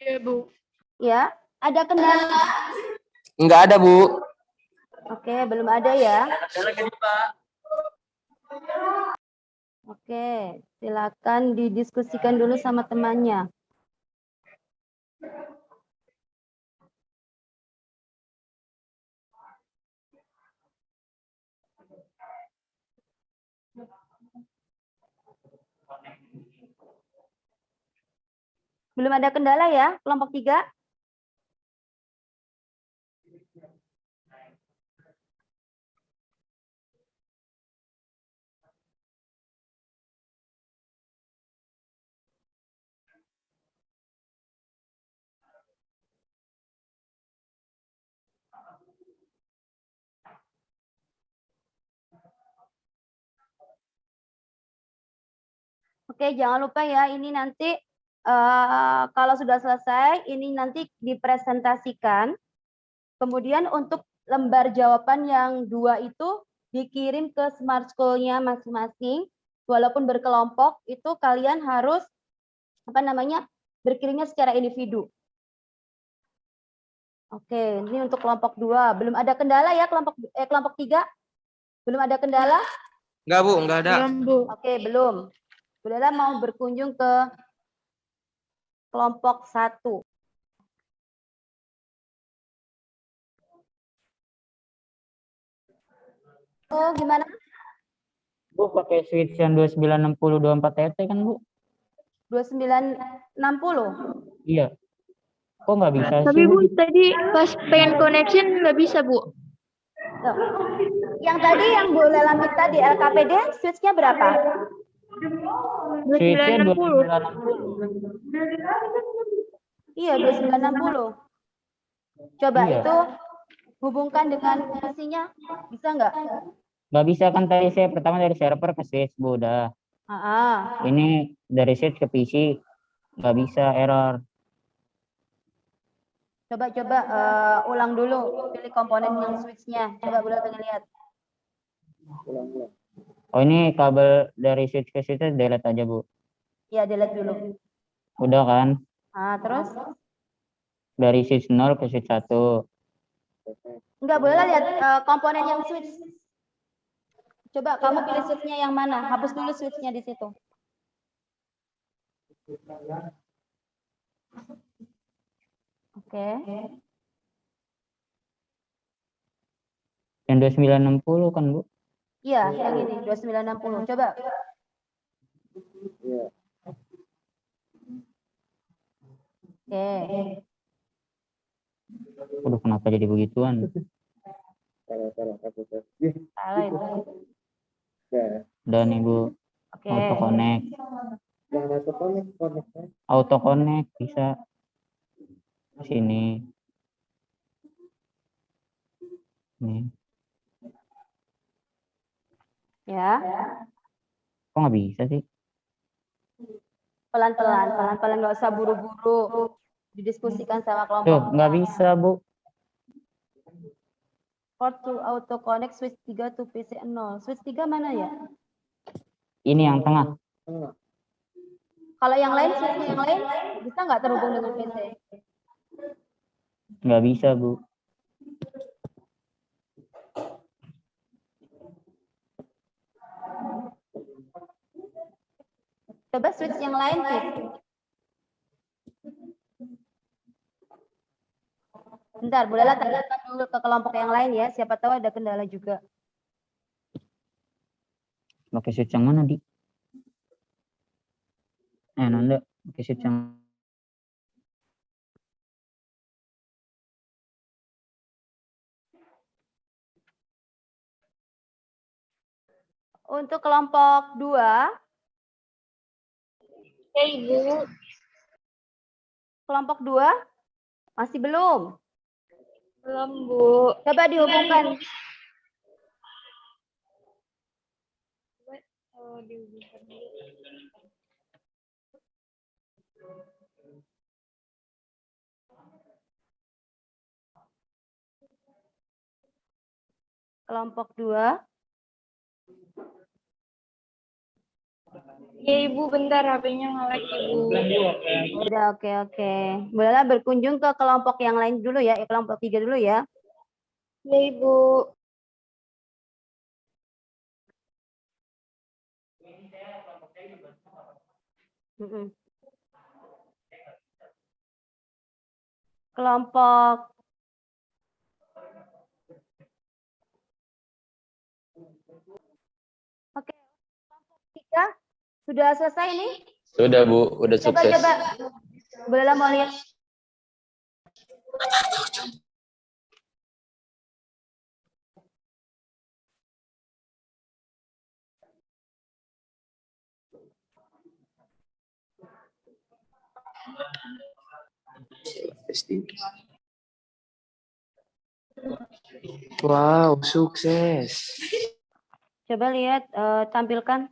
Iya, Bu. Ya, ada kendala? Enggak ada, Bu. Oke, belum ada ya. Oke, silakan didiskusikan dulu sama temannya. Belum ada kendala ya, kelompok 3? Oke, jangan lupa ya, ini nanti kalau sudah selesai, ini nanti dipresentasikan. Kemudian untuk lembar jawaban yang 2 itu dikirim ke Smart School-nya masing-masing. Walaupun berkelompok, itu kalian harus berkirimnya secara individu. Oke, ini untuk kelompok 2. Belum ada kendala ya kelompok 3? Belum ada kendala? Enggak, Bu, enggak ada. Belum, Bu. Oke, belum. Budala mau berkunjung ke kelompok 1. Oh, gimana? Bu, pakai switch yang 2960 24 TT kan, Bu? 2960. Iya. Kok nggak bisa Tapi sih, Bu? Bu, tadi pas pengen connection nggak bisa, Bu. Tuh. Yang tadi yang Bu Lela minta di LKPD switch-nya berapa? Switch-nya 2960. 2960. Iya, 2960. Coba Iya. itu hubungkan dengan fungsinya, bisa nggak? Nggak bisa kan, tadi saya pertama dari server ke switch, Bu, udah. Ini dari switch ke PC, nggak bisa, error. Coba ulang dulu, pilih komponen yang switch-nya. Coba Bu Lela pengen lihat. Oh, ini kabel dari switch ke switch delete aja, Bu. Iya, delete dulu. Udah kan? Terus? Dari switch 0 ke switch 1. Enggak, boleh lihat komponen yang switch. Coba kamu pilih switch-nya yang mana? Hapus dulu switch-nya di situ. Oke. Yang 2960 kan, Bu? Iya, yang ini 2960. Coba. Oke. Aduh, kenapa jadi begituan? Salah itu. Dan Ibu Oke. auto connect. Auto connect bisa sini. Nih. Ya. Kok nggak bisa sih? Pelan-pelan, nggak usah buru-buru. Didiskusikan sama kelompok. Tuh, nggak bisa, Bu. Port to auto connect switch 3 to PC 0. Switch 3 mana ya? Ini yang tengah. Kalau yang lain, switch yang lain bisa nggak terhubung dengan PC? Nggak bisa, Bu. Coba switch yang lain, Fit. Bentar, Bu Lela tanyakan dulu ke kelompok yang lain ya. Siapa tahu ada kendala juga. Pakai switch yang mana, Di? Nanda, pakai switch yang... Untuk kelompok 2, Ya, Ibu. kelompok 2 masih belum. Belum, Bu. Coba dihubungkan. Oh, dihubungkan dulu. Kelompok 2. Ya, Ibu, bentar HP-nya nge-lag, Ibu. Udah, oke. Bolehlah berkunjung ke kelompok yang lain dulu ya. Kelompok 3 dulu ya. Ya, Ibu. Mm-mm. Kelompok Oke, kelompok 3 sudah selesai nih? Sudah Bu, udah sukses. Coba. Bolehlah mau lihat. Wow, sukses. Coba lihat, tampilkan.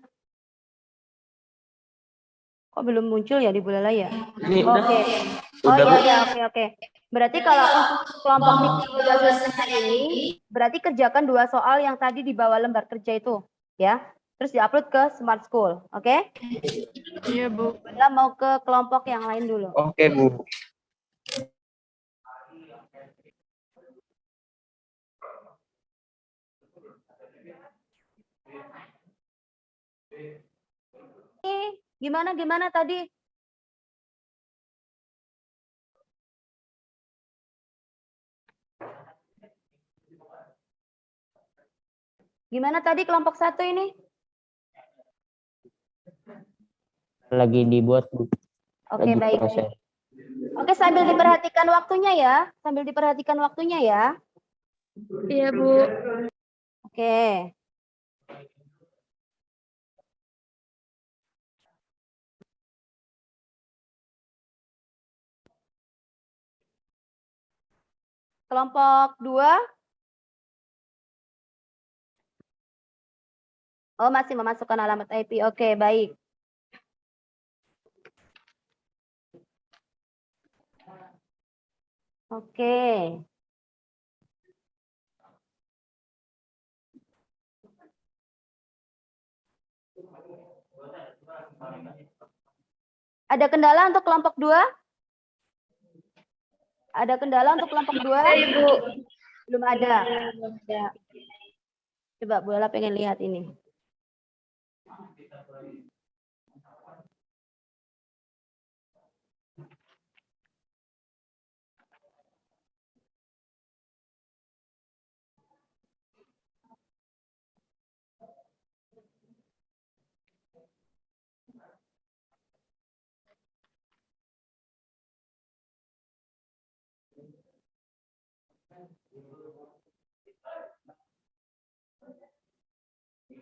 Kok belum muncul ya di Bulala ya? Ini udah. Oke. Oh Udah, Bu. iya, oke. Berarti kalau untuk kelompok 3 udah selesai hari ini, berarti kerjakan 2 soal yang tadi di bawah lembar kerja itu, ya. Terus diupload ke Smart School, oke? Iya, Bu. Kita mau ke kelompok yang lain dulu. Oke, Bu. Gimana tadi? Gimana tadi kelompok 1 ini? Lagi dibuat, Bu. Oke, Lagi baik. proses. Oke, sambil diperhatikan waktunya ya. Iya, Bu. Oke. Kelompok 2. Oh, masih memasukkan alamat IP. Oke, baik. Oke. Ada kendala untuk kelompok 2? Ada kendala untuk kelompok 2? Ibu. Belum ada. Coba Bu Ella pengen lihat ini.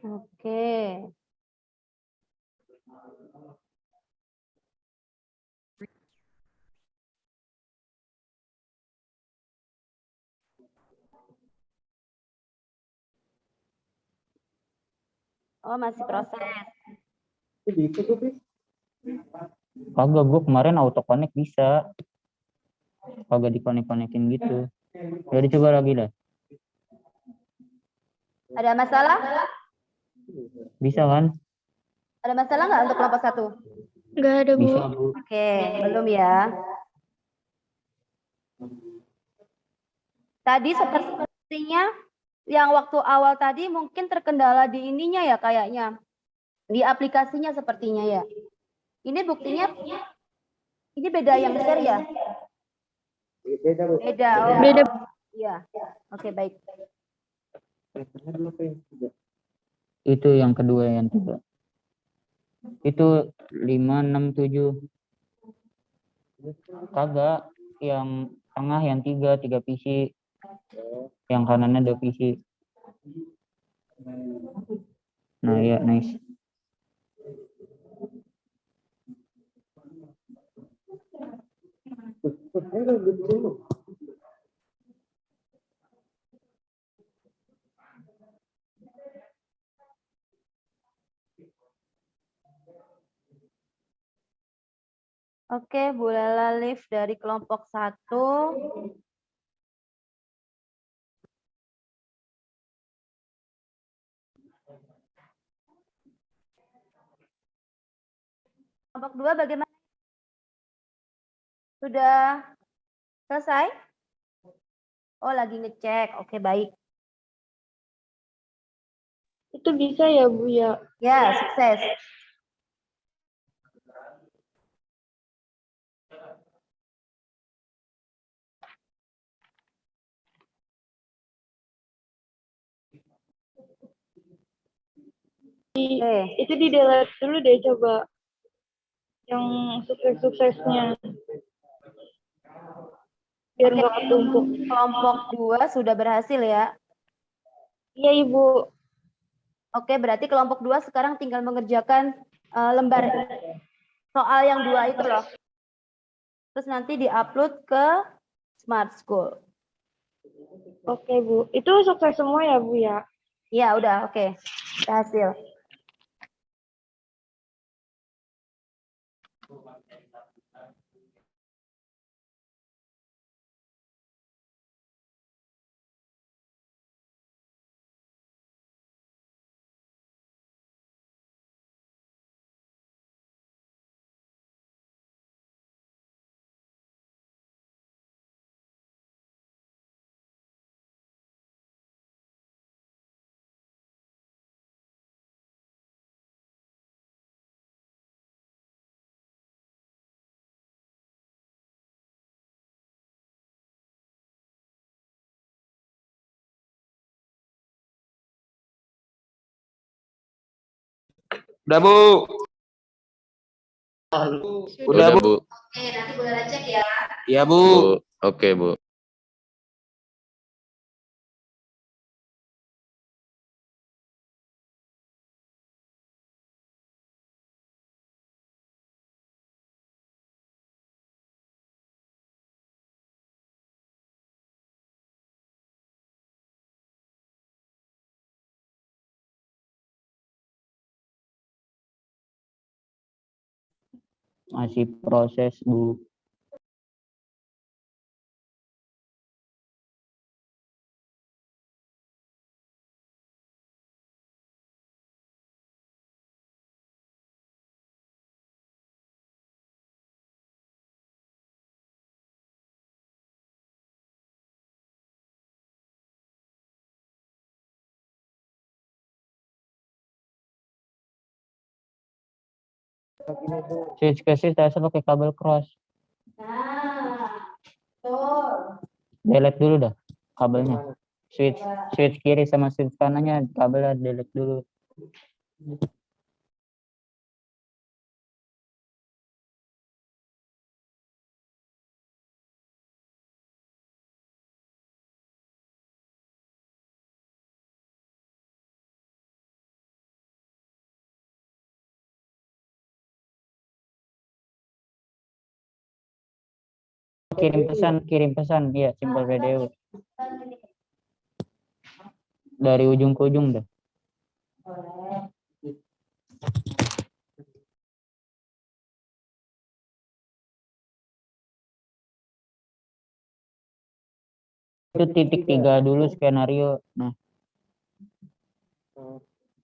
Oke. Oh, masih proses. Kagak, gue kemarin auto connect bisa. Kagak dikonek-konekin gitu. Jadi coba lagi dah. Ada masalah? Bisa kan? Ada masalah nggak untuk kelompok 1? Nggak ada, Bu. Bisa, Bu. Oke, belum ya. Tadi sepertinya yang waktu awal tadi mungkin terkendala di ininya ya kayaknya. Di aplikasinya sepertinya ya. Ini buktinya, ini beda yang share ya? Beda, Bu. Beda. Oh. Beda. Iya. Oke, baik. Itu yang kedua, yang tiga. Itu 5, 6, 7. Kagak. Yang tengah yang 3 PC. Yang kanannya 2 PC. Nah, ya, nice. Oke, Bu Lela live dari kelompok 1. Kelompok 2 bagaimana? Sudah selesai? Oh, lagi ngecek. Oke, baik. Itu bisa ya, Bu ya? Ya, sukses. Oke. Itu di delete dulu deh coba. Yang sukses-suksesnya. Biar nggak ketumpuk. Kelompok 2 sudah berhasil ya. Iya, Ibu. Oke, berarti kelompok 2 sekarang tinggal mengerjakan lembar soal yang 2 itu loh. Terus nanti diupload ke Smart School. Oke, Bu. Itu sukses semua ya, Bu ya? Ya, udah, oke. Berhasil. Udah, Bu. Udah, Bu. Bu. Oke, nanti boleh cek ya. Iya, Bu. Bu. Oke, Bu. Masih proses, Bu. Switch ke switch saya pakai kabel cross. Nah, betul. Delete dulu dah kabelnya. Switch kiri sama switch kanannya kabelnya delete dulu. Kirim pesan, iya, simpel video. Dari ujung ke ujung dah. Itu titik 3 dulu skenario. Nah,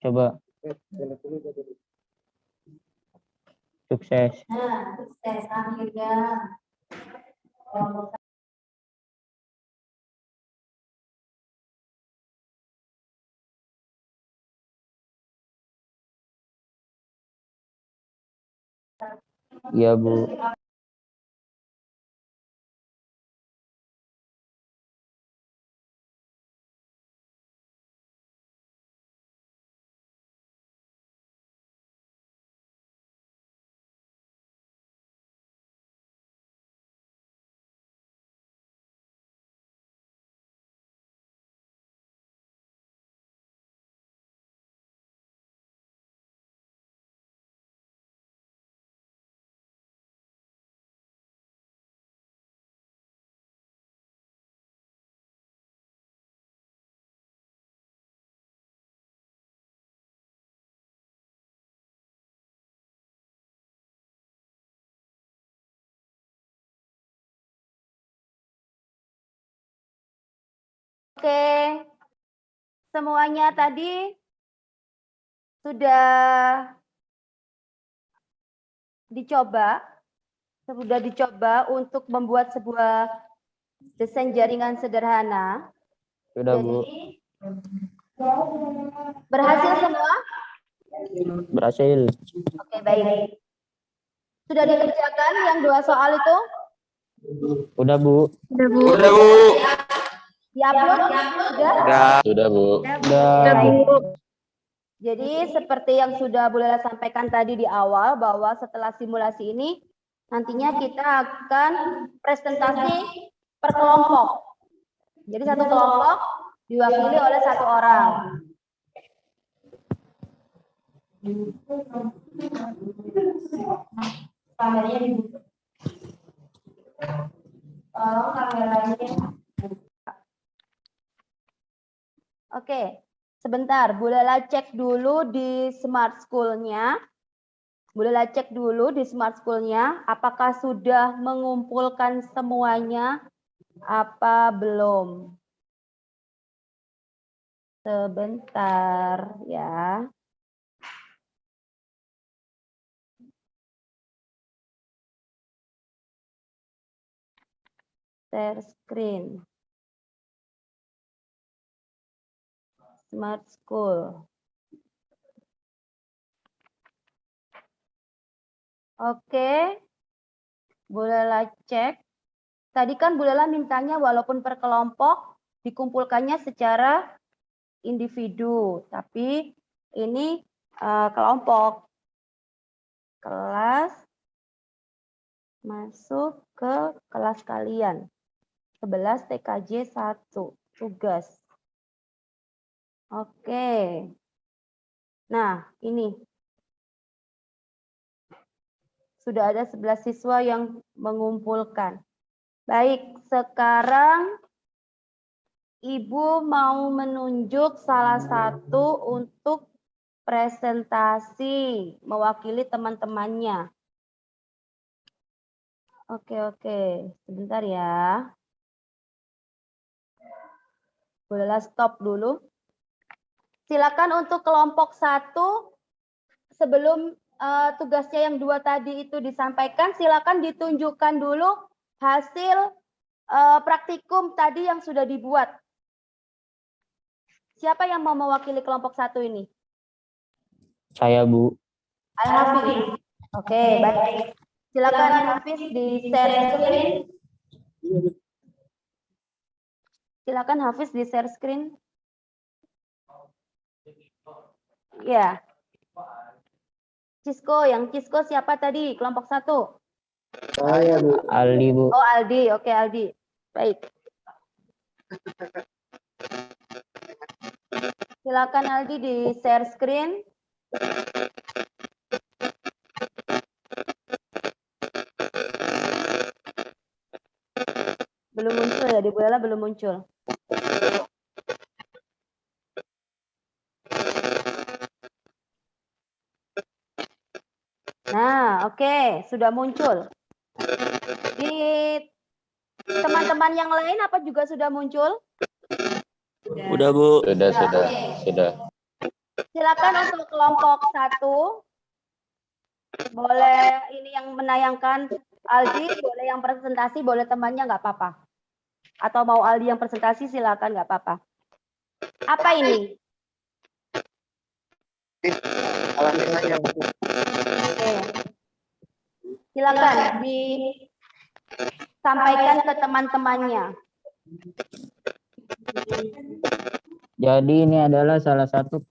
coba. Sukses. Nah, sukses akhirnya. Iya, Bu. Oke, semuanya tadi sudah dicoba untuk membuat sebuah desain jaringan sederhana. Sudah, Bu. Jadi, Berhasil semua? Berhasil. Oke, baik. Sudah dikerjakan yang 2 soal itu? Udah, Bu. Udah, Bu. Di-upload? Sudah? Sudah, Bu. Udah. Jadi seperti yang sudah Bu Lela sampaikan tadi di awal, bahwa setelah simulasi ini nantinya kita akan presentasi per kelompok. Jadi satu kelompok diwakili oleh 1 orang. Kameranya dibuka. Tolong kameranya. Oke, sebentar. Bu Lela cek dulu di Smart School-nya. Bu Lela cek dulu di Smart School-nya, apakah sudah mengumpulkan semuanya, apa belum. Sebentar ya. Share screen. Smart School. Oke. Bu Lela cek. Tadi kan Bu Lela mintanya walaupun per kelompok dikumpulkannya secara individu, tapi ini kelompok. Kelas masuk ke kelas kalian. 11 TKJ 1 tugas. Oke. Nah, ini. Sudah ada 11 siswa yang mengumpulkan. Baik, sekarang Ibu mau menunjuk salah satu untuk presentasi mewakili teman-temannya. Oke. Sebentar ya. Bolehlah stop dulu. Silakan untuk kelompok 1 sebelum tugasnya yang 2 tadi itu disampaikan, silakan ditunjukkan dulu hasil praktikum tadi yang sudah dibuat. Siapa yang mau mewakili kelompok 1 ini? Saya, Bu. Al-Hafiz. Oke, baik. Silakan Hafiz di share screen. Silakan Hafiz di share screen. Ya. Yang Cisco siapa tadi? Kelompok 1. Saya, Bu. Aldi, Bu. Oh, Aldi. Oke, Aldi. Baik. Silakan Aldi di share screen. Belum muncul ya, di Bu Lela belum muncul. Nah, oke, sudah muncul. Di teman-teman yang lain apa juga sudah muncul? Udah, Bu. Sudah. Silakan untuk kelompok 1. Boleh ini yang menayangkan Aldi, boleh yang presentasi, boleh temannya nggak apa-apa. Atau mau Aldi yang presentasi silakan nggak apa-apa. Apa ini? Oke. Silakan disampaikan ke teman-temannya. Jadi ini adalah salah satu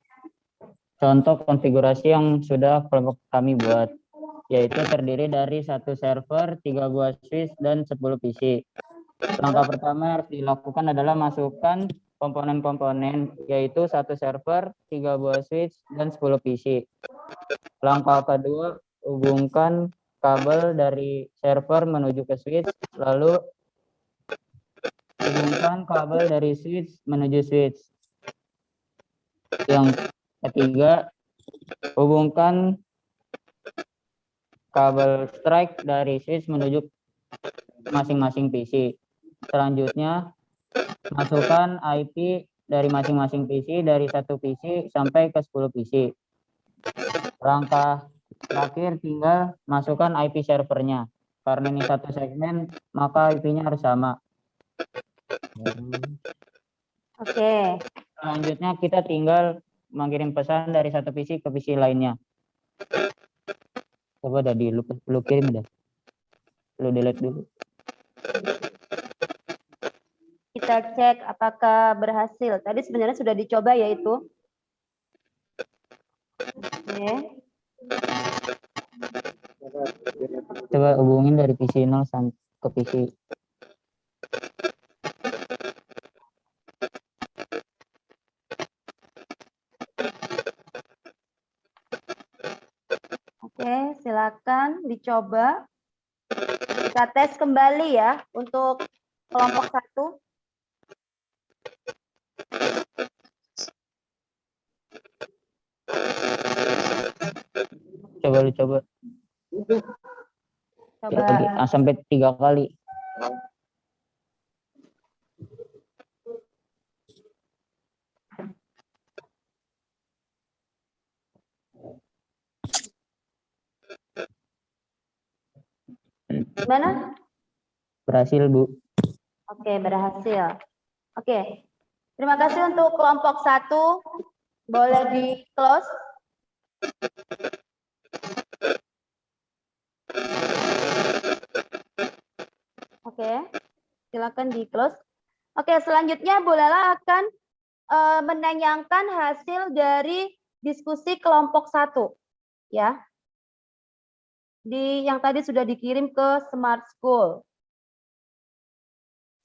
contoh konfigurasi yang sudah kelompok kami buat, yaitu terdiri dari 1 server, 3 buah switch, dan 10 PC. Langkah pertama yang harus dilakukan adalah masukkan komponen-komponen, yaitu 1 server, 3 buah switch, dan 10 PC. Langkah kedua, hubungkan kabel dari server menuju ke switch, lalu hubungkan kabel dari switch menuju switch. Yang ketiga, hubungkan kabel strike dari switch menuju masing-masing PC. Selanjutnya, masukkan IP dari masing-masing PC dari 1 PC sampai ke 10 PC. Langkah terakhir tinggal masukkan IP servernya. Karena ini 1 segmen, maka IP-nya harus sama. Oke. Selanjutnya kita tinggal mengirim pesan dari satu PC ke PC lainnya. Coba dah lu kirim dah. Lu delete dulu. Kita cek apakah berhasil. Tadi sebenarnya sudah dicoba ya itu. Oke. Coba hubungin dari PC 0 ke PC. Oke, silakan dicoba. Kita tes kembali ya untuk kelompok 1. Coba lu coba. Coba. Sampai 3 kali. Gimana? Berhasil, Bu. Oke, berhasil. Oke. Terima kasih untuk kelompok 1. Boleh di-close. Oke. Silakan di-close. Oke, selanjutnya Bu Lela akan menanyakan hasil dari diskusi kelompok 1. Ya. Yang tadi sudah dikirim ke Smart School.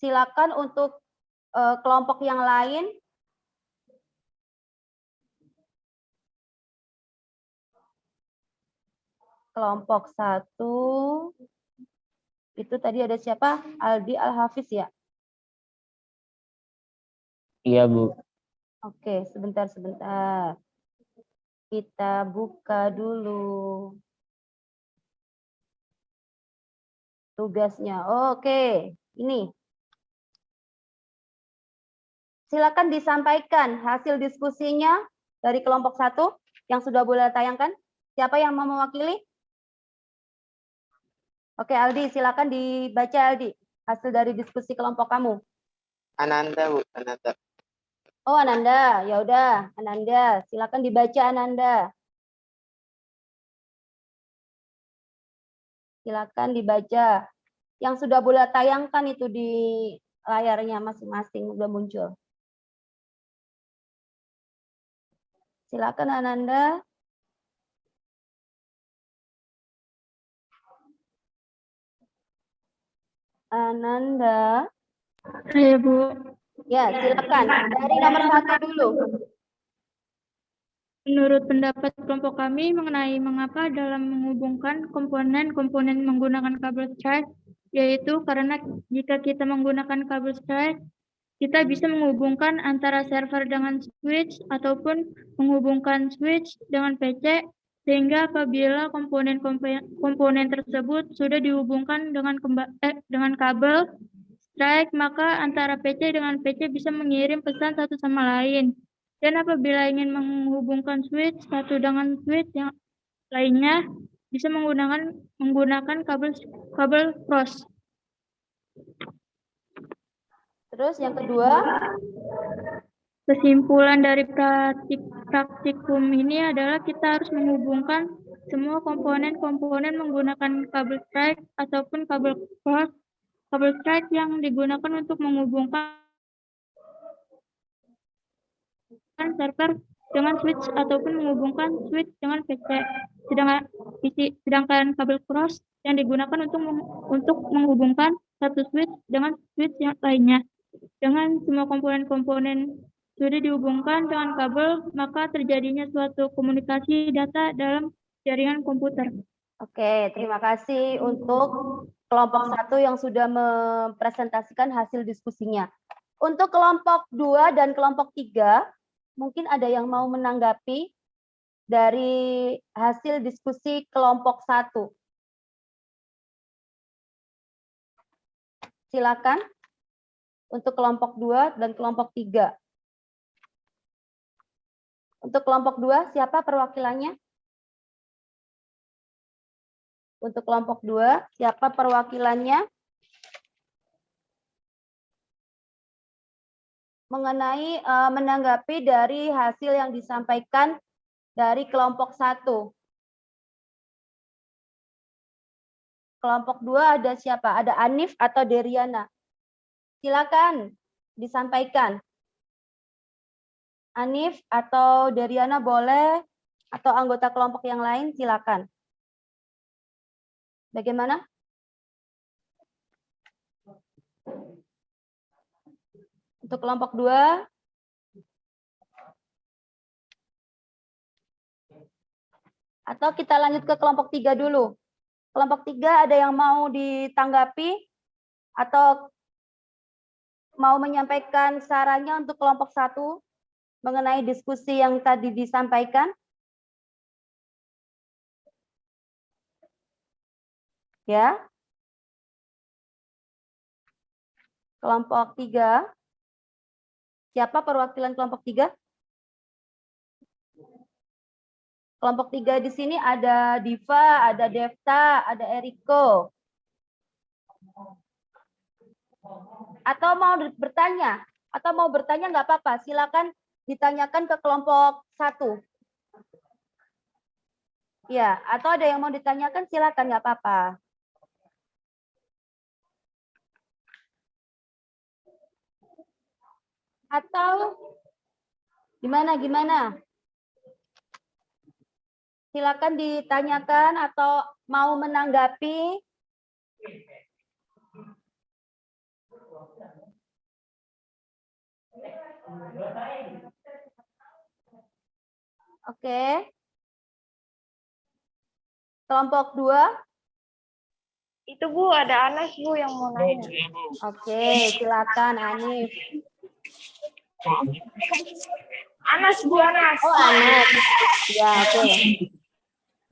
Silakan untuk kelompok yang lain. Kelompok 1. Itu tadi ada siapa? Aldi Al-Hafiz ya? Iya, Bu. Oke, sebentar. Kita buka dulu tugasnya. Oke, ini. Silakan disampaikan hasil diskusinya dari kelompok 1 yang sudah boleh tayangkan. Siapa yang mau mewakili? Oke, Aldi, silakan dibaca Aldi hasil dari diskusi kelompok kamu. Ananda, Bu. Ananda. Oh, Ananda. Ya udah, Ananda. Silakan dibaca Ananda. Silakan dibaca. Yang sudah boleh tayangkan itu di layarnya masing-masing udah muncul. Silakan Ananda. Ananda. Ya, Bu. Ya, silakan. Dari nomor 1 dulu. Menurut pendapat kelompok kami mengenai mengapa dalam menghubungkan komponen-komponen menggunakan kabel strike, yaitu karena jika kita menggunakan kabel strike, kita bisa menghubungkan antara server dengan switch ataupun menghubungkan switch dengan PC, sehingga apabila komponen tersebut sudah dihubungkan dengan kabel strike, maka antara PC dengan PC bisa mengirim pesan satu sama lain. Dan apabila ingin menghubungkan switch satu dengan switch yang lainnya, bisa menggunakan kabel cross. Terus yang kedua. Kesimpulan dari praktikum ini adalah kita harus menghubungkan semua komponen-komponen menggunakan kabel strike ataupun kabel cross. Kabel strike yang digunakan untuk menghubungkan server dengan switch ataupun menghubungkan switch dengan PC. Sedangkan kabel cross yang digunakan untuk menghubungkan satu switch dengan switch yang lainnya. Dengan semua komponen-komponen sudah dihubungkan dengan kabel, maka terjadinya suatu komunikasi data dalam jaringan komputer. Oke, terima kasih untuk kelompok 1 yang sudah mempresentasikan hasil diskusinya. Untuk kelompok 2 dan kelompok 3, mungkin ada yang mau menanggapi dari hasil diskusi kelompok 1. Silakan untuk kelompok 2 dan kelompok 3. Untuk kelompok 2, siapa perwakilannya? Untuk kelompok 2, siapa perwakilannya? mengenai menanggapi dari hasil yang disampaikan dari kelompok 1. Kelompok 2 ada siapa? Ada Anif atau Deriana? Silakan disampaikan. Anif atau Deriana boleh, atau anggota kelompok yang lain silakan. Bagaimana? Untuk kelompok 2, atau kita lanjut ke kelompok 3 dulu. Kelompok 3 ada yang mau ditanggapi atau mau menyampaikan sarannya untuk kelompok 1 mengenai diskusi yang tadi disampaikan? Ya. Kelompok 3. Siapa perwakilan kelompok 3? Kelompok 3 di sini ada Diva, ada Devta, ada Eriko. Atau mau bertanya? Atau mau bertanya nggak apa-apa, silakan ditanyakan ke kelompok 1. Ya, atau ada yang mau ditanyakan silakan, nggak apa-apa. Atau gimana? Silakan ditanyakan atau mau menanggapi. Oke. Kelompok 2. Itu Bu, ada Anas Bu yang mau nanya. Oke, silakan Anif. Anas Bu, Anas. Oh, Anas. Ya, oke.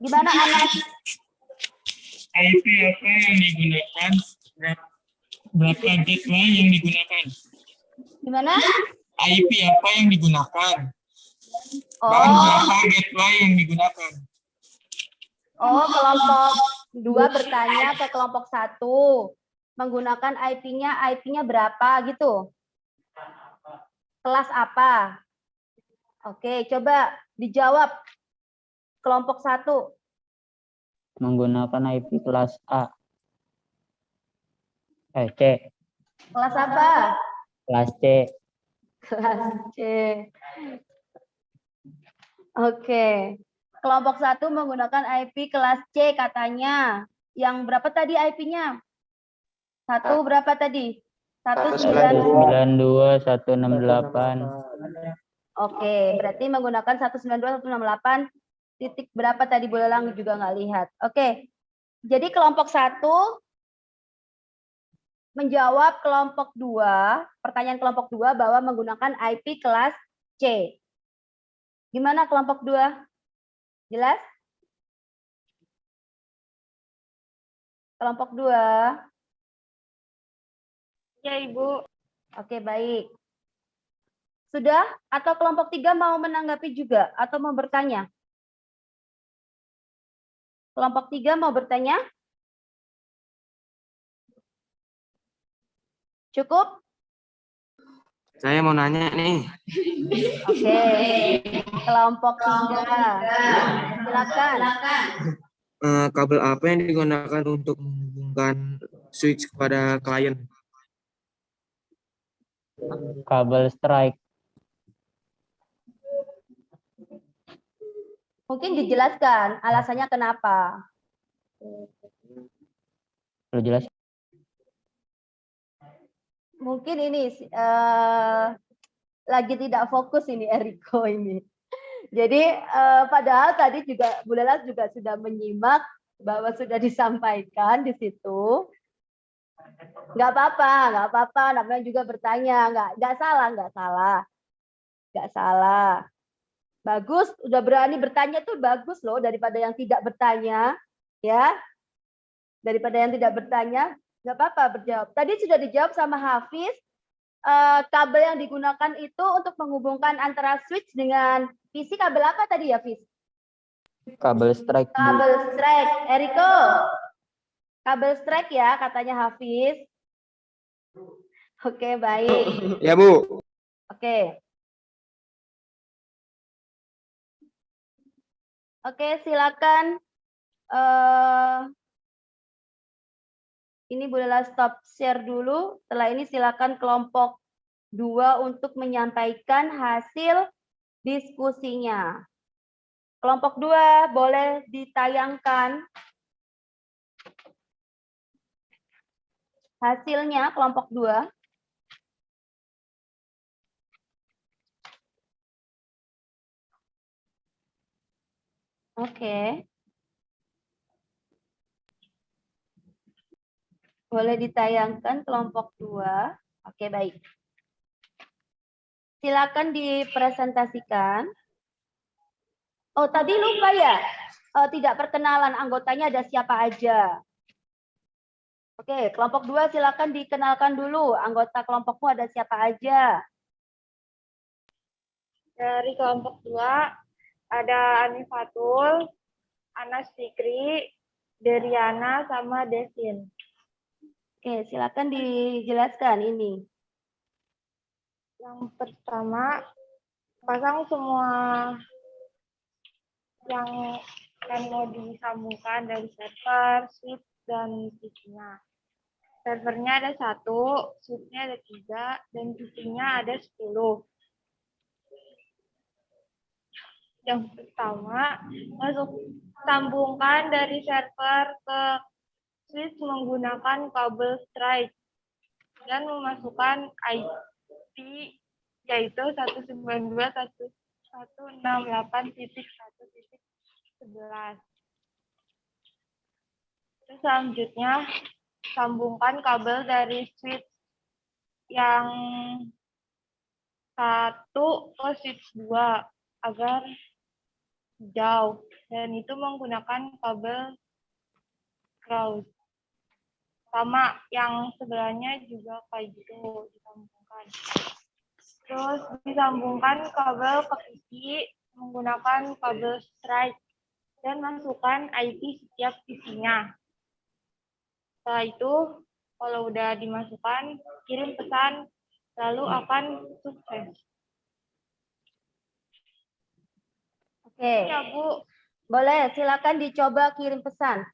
Gimana Anas? IP apa yang digunakan? Berapa gateway yang digunakan? Gimana? IP apa yang digunakan? Dan Oh, berapa gateway yang digunakan? kelompok 2 bertanya ke kelompok 1. Menggunakan IP-nya berapa gitu? Kelas apa? Oke, coba dijawab. Kelompok 1. Menggunakan IP kelas A. C. Kelas apa? Kelas C. Kelas C. Oke. Kelompok 1 menggunakan IP kelas C katanya. Yang berapa tadi IP-nya? 1 berapa tadi? 92 168. Oke, berarti menggunakan 192 168 titik berapa tadi Bu Lelang juga nggak lihat. Oke. Jadi kelompok 1 menjawab kelompok 2, pertanyaan kelompok 2 bahwa menggunakan IP kelas C. Gimana kelompok 2? Jelas? Kelompok 2. Ya Ibu. Oke, baik. Sudah? Atau kelompok 3 mau menanggapi juga atau mau bertanya? Kelompok 3 mau bertanya? Cukup? Saya mau nanya nih. Oke. Kelompok 3. Silakan. Kabel apa yang digunakan untuk menghubungkan switch kepada klien? Kabel strike. Mungkin dijelaskan alasannya kenapa. Perlu jelas? Mungkin ini lagi tidak fokus ini Eriko ini. Jadi padahal tadi juga Bu Lela juga sudah menyimak bahwa sudah disampaikan di situ. Nggak apa-apa, namanya juga bertanya, nggak salah. Bagus, udah berani bertanya tuh bagus loh daripada yang tidak bertanya, ya. Daripada yang tidak bertanya, nggak apa-apa berjawab. Tadi sudah dijawab sama Hafiz, kabel yang digunakan itu untuk menghubungkan antara switch dengan PC kabel apa tadi ya, Hafiz? Kabel strike. Kabel strike. Eriko, kabel strike ya katanya Hafiz. Oke, baik. Ya Bu. Oke. Oke, silakan. Ini bolehlah stop share dulu. Setelah ini silakan kelompok 2 untuk menyampaikan hasil diskusinya. Kelompok 2 boleh ditayangkan hasilnya kelompok 2. Oke. Boleh ditayangkan kelompok 2. Oke, baik. Silakan dipresentasikan. Oh, tadi lupa ya. Tidak perkenalan anggotanya ada siapa aja. Oke, kelompok 2 silakan dikenalkan dulu. Anggota kelompokmu ada siapa aja? Dari kelompok 2 ada Anifatul, Anas Fikri, Deriana, sama Devin. Oke, silakan dijelaskan ini. Yang pertama, pasang semua yang mau disambungkan dari server, switch, dan PC-nya. Servernya ada 1, switch-nya ada 3, dan PC-nya ada 10. Yang pertama, sambungkan dari server ke switch menggunakan kabel strike dan memasukkan IP yaitu 192.168.1.11. Terus selanjutnya sambungkan kabel dari switch yang 1 ke switch 2 agar jauh, dan itu menggunakan kabel ground. Sama yang sebelahnya juga kayak gitu disambungkan. Terus disambungkan kabel ke PC menggunakan kabel strike dan masukkan IP setiap PC-nya. Setelah itu, kalau udah dimasukkan, kirim pesan, lalu akan sukses. Oke. Ya, Bu. Boleh, silakan dicoba kirim pesan.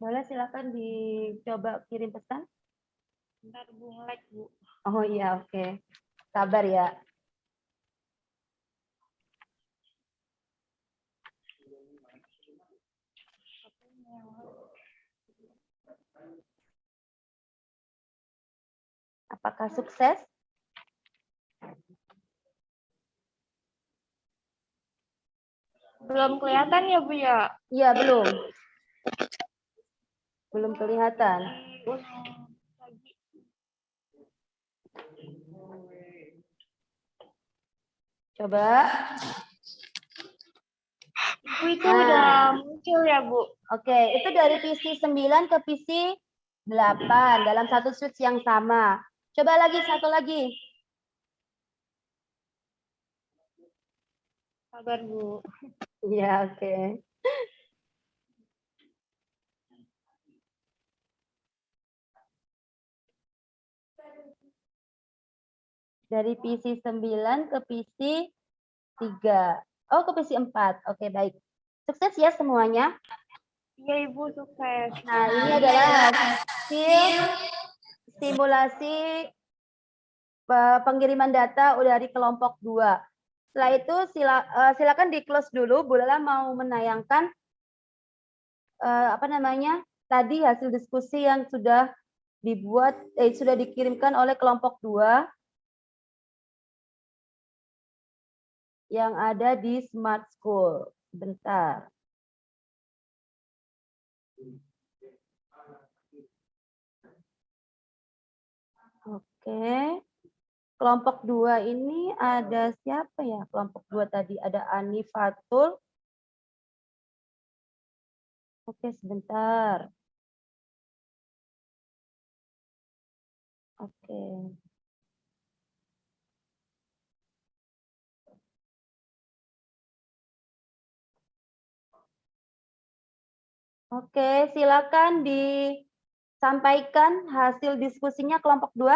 Boleh, silakan dicoba kirim pesan. Bentar, Bu, nge-lag, Bu. Oh iya, oke. Sabar ya. Apakah sukses? Belum kelihatan ya, Bu, ya? Iya, belum. Belum kelihatan. Coba. Bu, itu udah muncul ya, Bu? Oke, itu dari PC 9 ke PC 8 dalam satu switch yang sama. Coba lagi, satu lagi. Sabar, Bu. Iya, oke. Dari PC 9 ke PC 3. Oh, ke PC 4. Oke, baik. Sukses ya semuanya. Iya, Ibu, sukses. Nah, ini adalah hasil simulasi pengiriman data dari kelompok 2. Setelah itu silakan di close dulu. Bu Lala mau menayangkan tadi hasil diskusi yang sudah sudah dikirimkan oleh kelompok 2 yang ada di Smart School. Bentar. Oke. Kelompok 2 ini ada siapa ya? Kelompok 2 tadi ada Anifatul. Oke, sebentar. Oke. Oke, silakan disampaikan hasil diskusinya kelompok 2.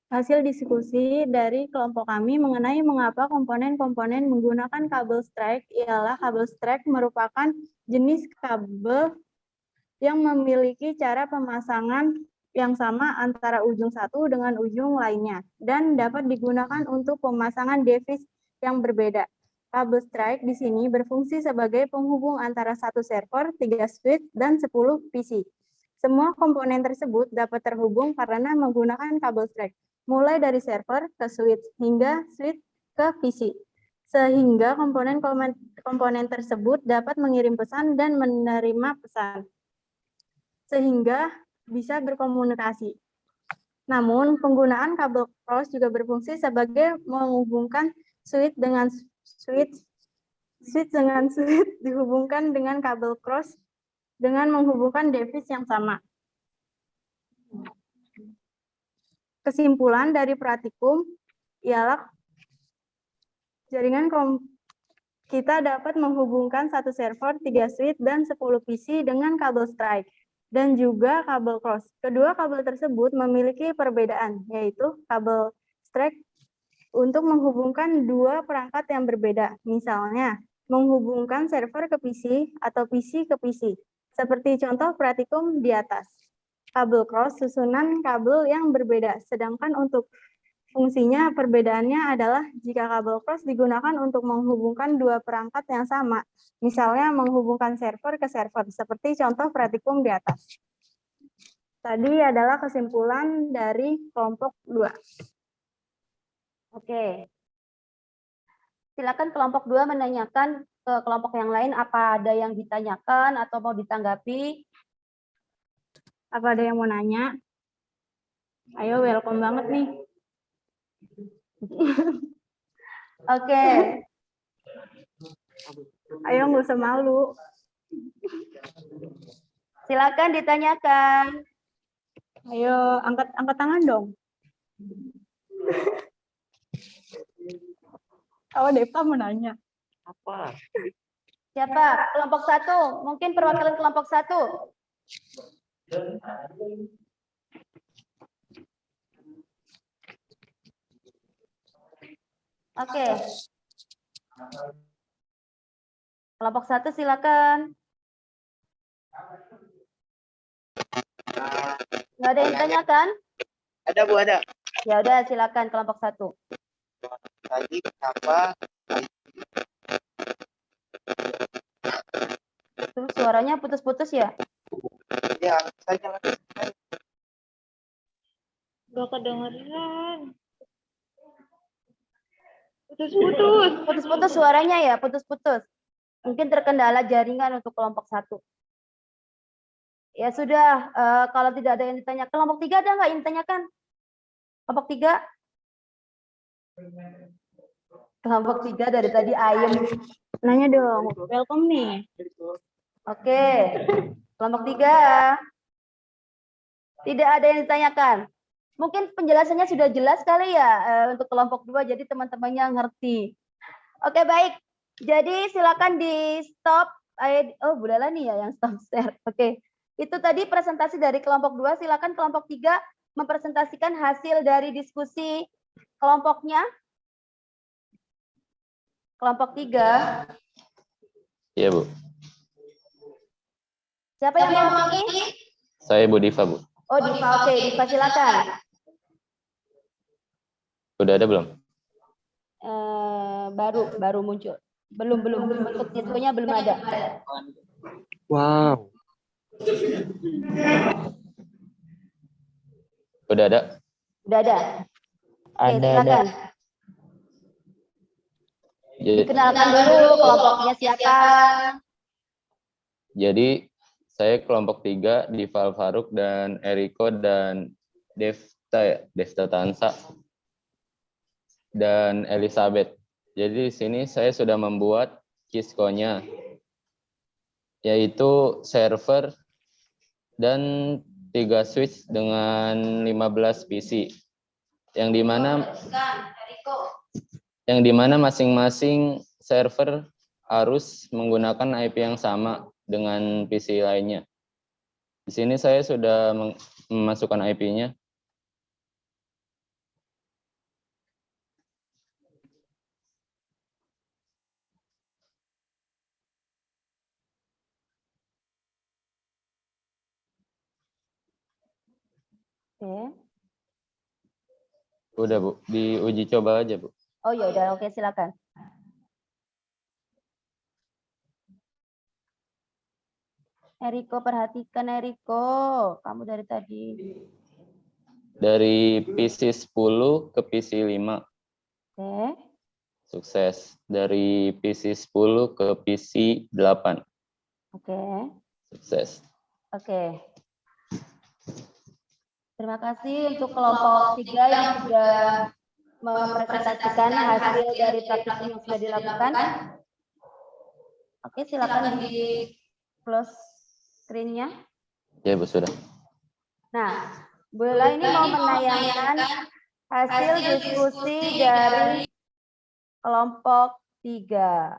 Hasil diskusi dari kelompok kami mengenai mengapa komponen-komponen menggunakan kabel strike ialah kabel strike merupakan jenis kabel yang memiliki cara pemasangan yang sama antara ujung satu dengan ujung lainnya dan dapat digunakan untuk pemasangan device yang berbeda. Kabel strike di sini berfungsi sebagai penghubung antara satu server, 3 switch, dan 10 PC. Semua komponen tersebut dapat terhubung karena menggunakan kabel strike, mulai dari server ke switch hingga switch ke PC. Sehingga komponen tersebut dapat mengirim pesan dan menerima pesan, sehingga bisa berkomunikasi. Namun, penggunaan kabel cross juga berfungsi sebagai menghubungkan switch dengan switch dengan switch dihubungkan dengan kabel cross dengan menghubungkan device yang sama. Kesimpulan dari praktikum ialah jaringan kita dapat menghubungkan satu server, 3 switch, dan 10 PC dengan kabel strike dan juga kabel cross. Kedua kabel tersebut memiliki perbedaan, yaitu kabel strike untuk menghubungkan dua perangkat yang berbeda, misalnya menghubungkan server ke PC atau PC ke PC, seperti contoh praktikum di atas. Kabel cross susunan kabel yang berbeda, sedangkan untuk fungsinya perbedaannya adalah jika kabel cross digunakan untuk menghubungkan dua perangkat yang sama, misalnya menghubungkan server ke server, seperti contoh praktikum di atas. Tadi adalah kesimpulan dari kelompok 2. Oke. Silakan kelompok 2 menanyakan ke kelompok yang lain apa ada yang ditanyakan atau mau ditanggapi. Apa ada yang mau nanya? Ayo, welcome banget nih. Oke. Ayo, nggak usah malu. Silakan ditanyakan. Ayo, angkat tangan dong. Oh, Deva mau nanya. Apa? Siapa? Kelompok 1. Mungkin perwakilan kelompok 1. Oke. Kelompok 1 silakan. Nggak ada yang tanyakan? Ada Bu, ada. Ya udah silakan kelompok 1. Tadi kenapa Tuh, suaranya putus-putus ya? ya saya Gak kedengeran. Putus-putus. Putus-putus suaranya ya, putus-putus. Mungkin terkendala jaringan untuk kelompok 1. Ya sudah, kalau tidak ada yang ditanya. Kelompok 3 ada nggak yang ditanyakan? Kelompok 3? Kelompok 3 dari tadi ayem. Nanya dong, welcome nih. Oke, kelompok 3. Tidak ada yang ditanyakan. Mungkin penjelasannya sudah jelas kali ya untuk kelompok 2, jadi teman-temannya ngerti. Oke, baik. Jadi silakan di stop. Oh, Bu Dala nih ya yang stop share. Oke, itu tadi presentasi dari kelompok 2. Silakan kelompok 3 mempresentasikan hasil dari diskusi kelompoknya. Kelompok 3. Iya, Bu. Siapa yang mewakili? Saya Bu Diva, Bu. Oh, Diva. Oke, Diva silakan. Udah ada belum? Baru muncul. Belum. Untuk infonya belum ada. Wow. Udah ada? Udah ada. Oke, silakan. Dikenalkan dulu kelompoknya siapa. Jadi saya kelompok 3, Diva Faruk dan Eriko dan Devta Tansa dan Elizabeth. Jadi di sini saya sudah membuat Kisco-nya, yaitu server dan 3 switch dengan 15 PC, yang dimana masing-masing server harus menggunakan IP yang sama dengan PC lainnya. Di sini saya sudah memasukkan IP-nya. Oke. Udah, Bu. Diuji coba aja, Bu. Oh ya udah, oke silakan. Eriko, perhatikan Eriko, kamu dari tadi. Dari PC 10 ke PC 5. Oke. Sukses. Dari PC 10 ke PC 8. Oke. Sukses. Oke. Terima kasih untuk kelompok 3 yang sudah mempresentasikan hasil dari praktikum yang sudah dilakukan. Oke, silakan di close screen-nya. Ya, Bu, sudah. Nah, Bu Yola ini mau menayangkan hasil diskusi dari kelompok 3.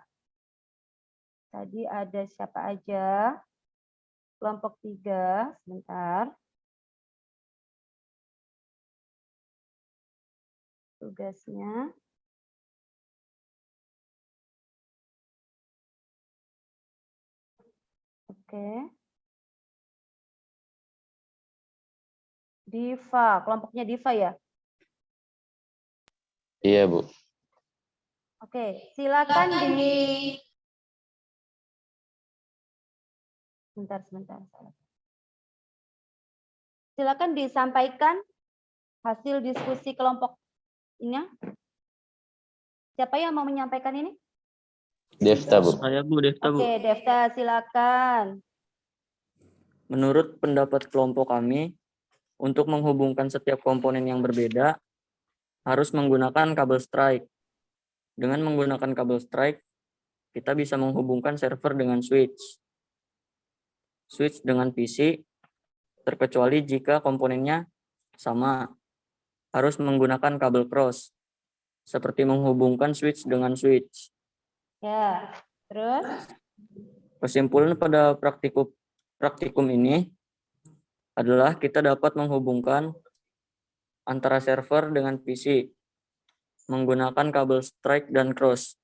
Tadi ada siapa aja? Kelompok 3, sebentar. Tugasnya. Oke. Diva, kelompoknya Diva ya? Iya, Bu. Oke, silakan sebentar. Silakan disampaikan hasil diskusi kelompoknya. Siapa yang mau menyampaikan ini? Devta, Bu. Saya Bu, Devta Bu. Oke, Devta, silakan. Menurut pendapat kelompok kami, untuk menghubungkan setiap komponen yang berbeda, harus menggunakan kabel strike. Dengan menggunakan kabel strike, kita bisa menghubungkan server dengan switch. Switch dengan PC, terkecuali jika komponennya sama. Harus menggunakan kabel cross, seperti menghubungkan switch dengan switch. Ya, terus? Kesimpulan pada praktikum ini adalah kita dapat menghubungkan antara server dengan PC menggunakan kabel strike dan cross.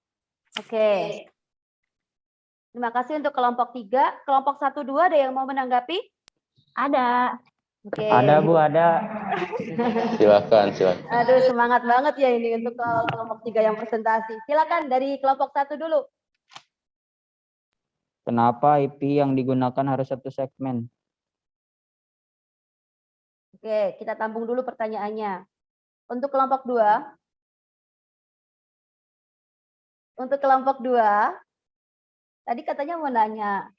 Oke. Terima kasih untuk kelompok 3. Kelompok 1, 2 ada yang mau menanggapi? Ada. Oke. Ada Bu, ada. Silakan. Aduh, semangat banget ya ini untuk kelompok 3 yang presentasi. Silakan dari kelompok 1 dulu. Kenapa IP yang digunakan harus satu segmen? Oke, kita tampung dulu pertanyaannya. Untuk kelompok 2. Untuk kelompok 2, tadi katanya mau nanya.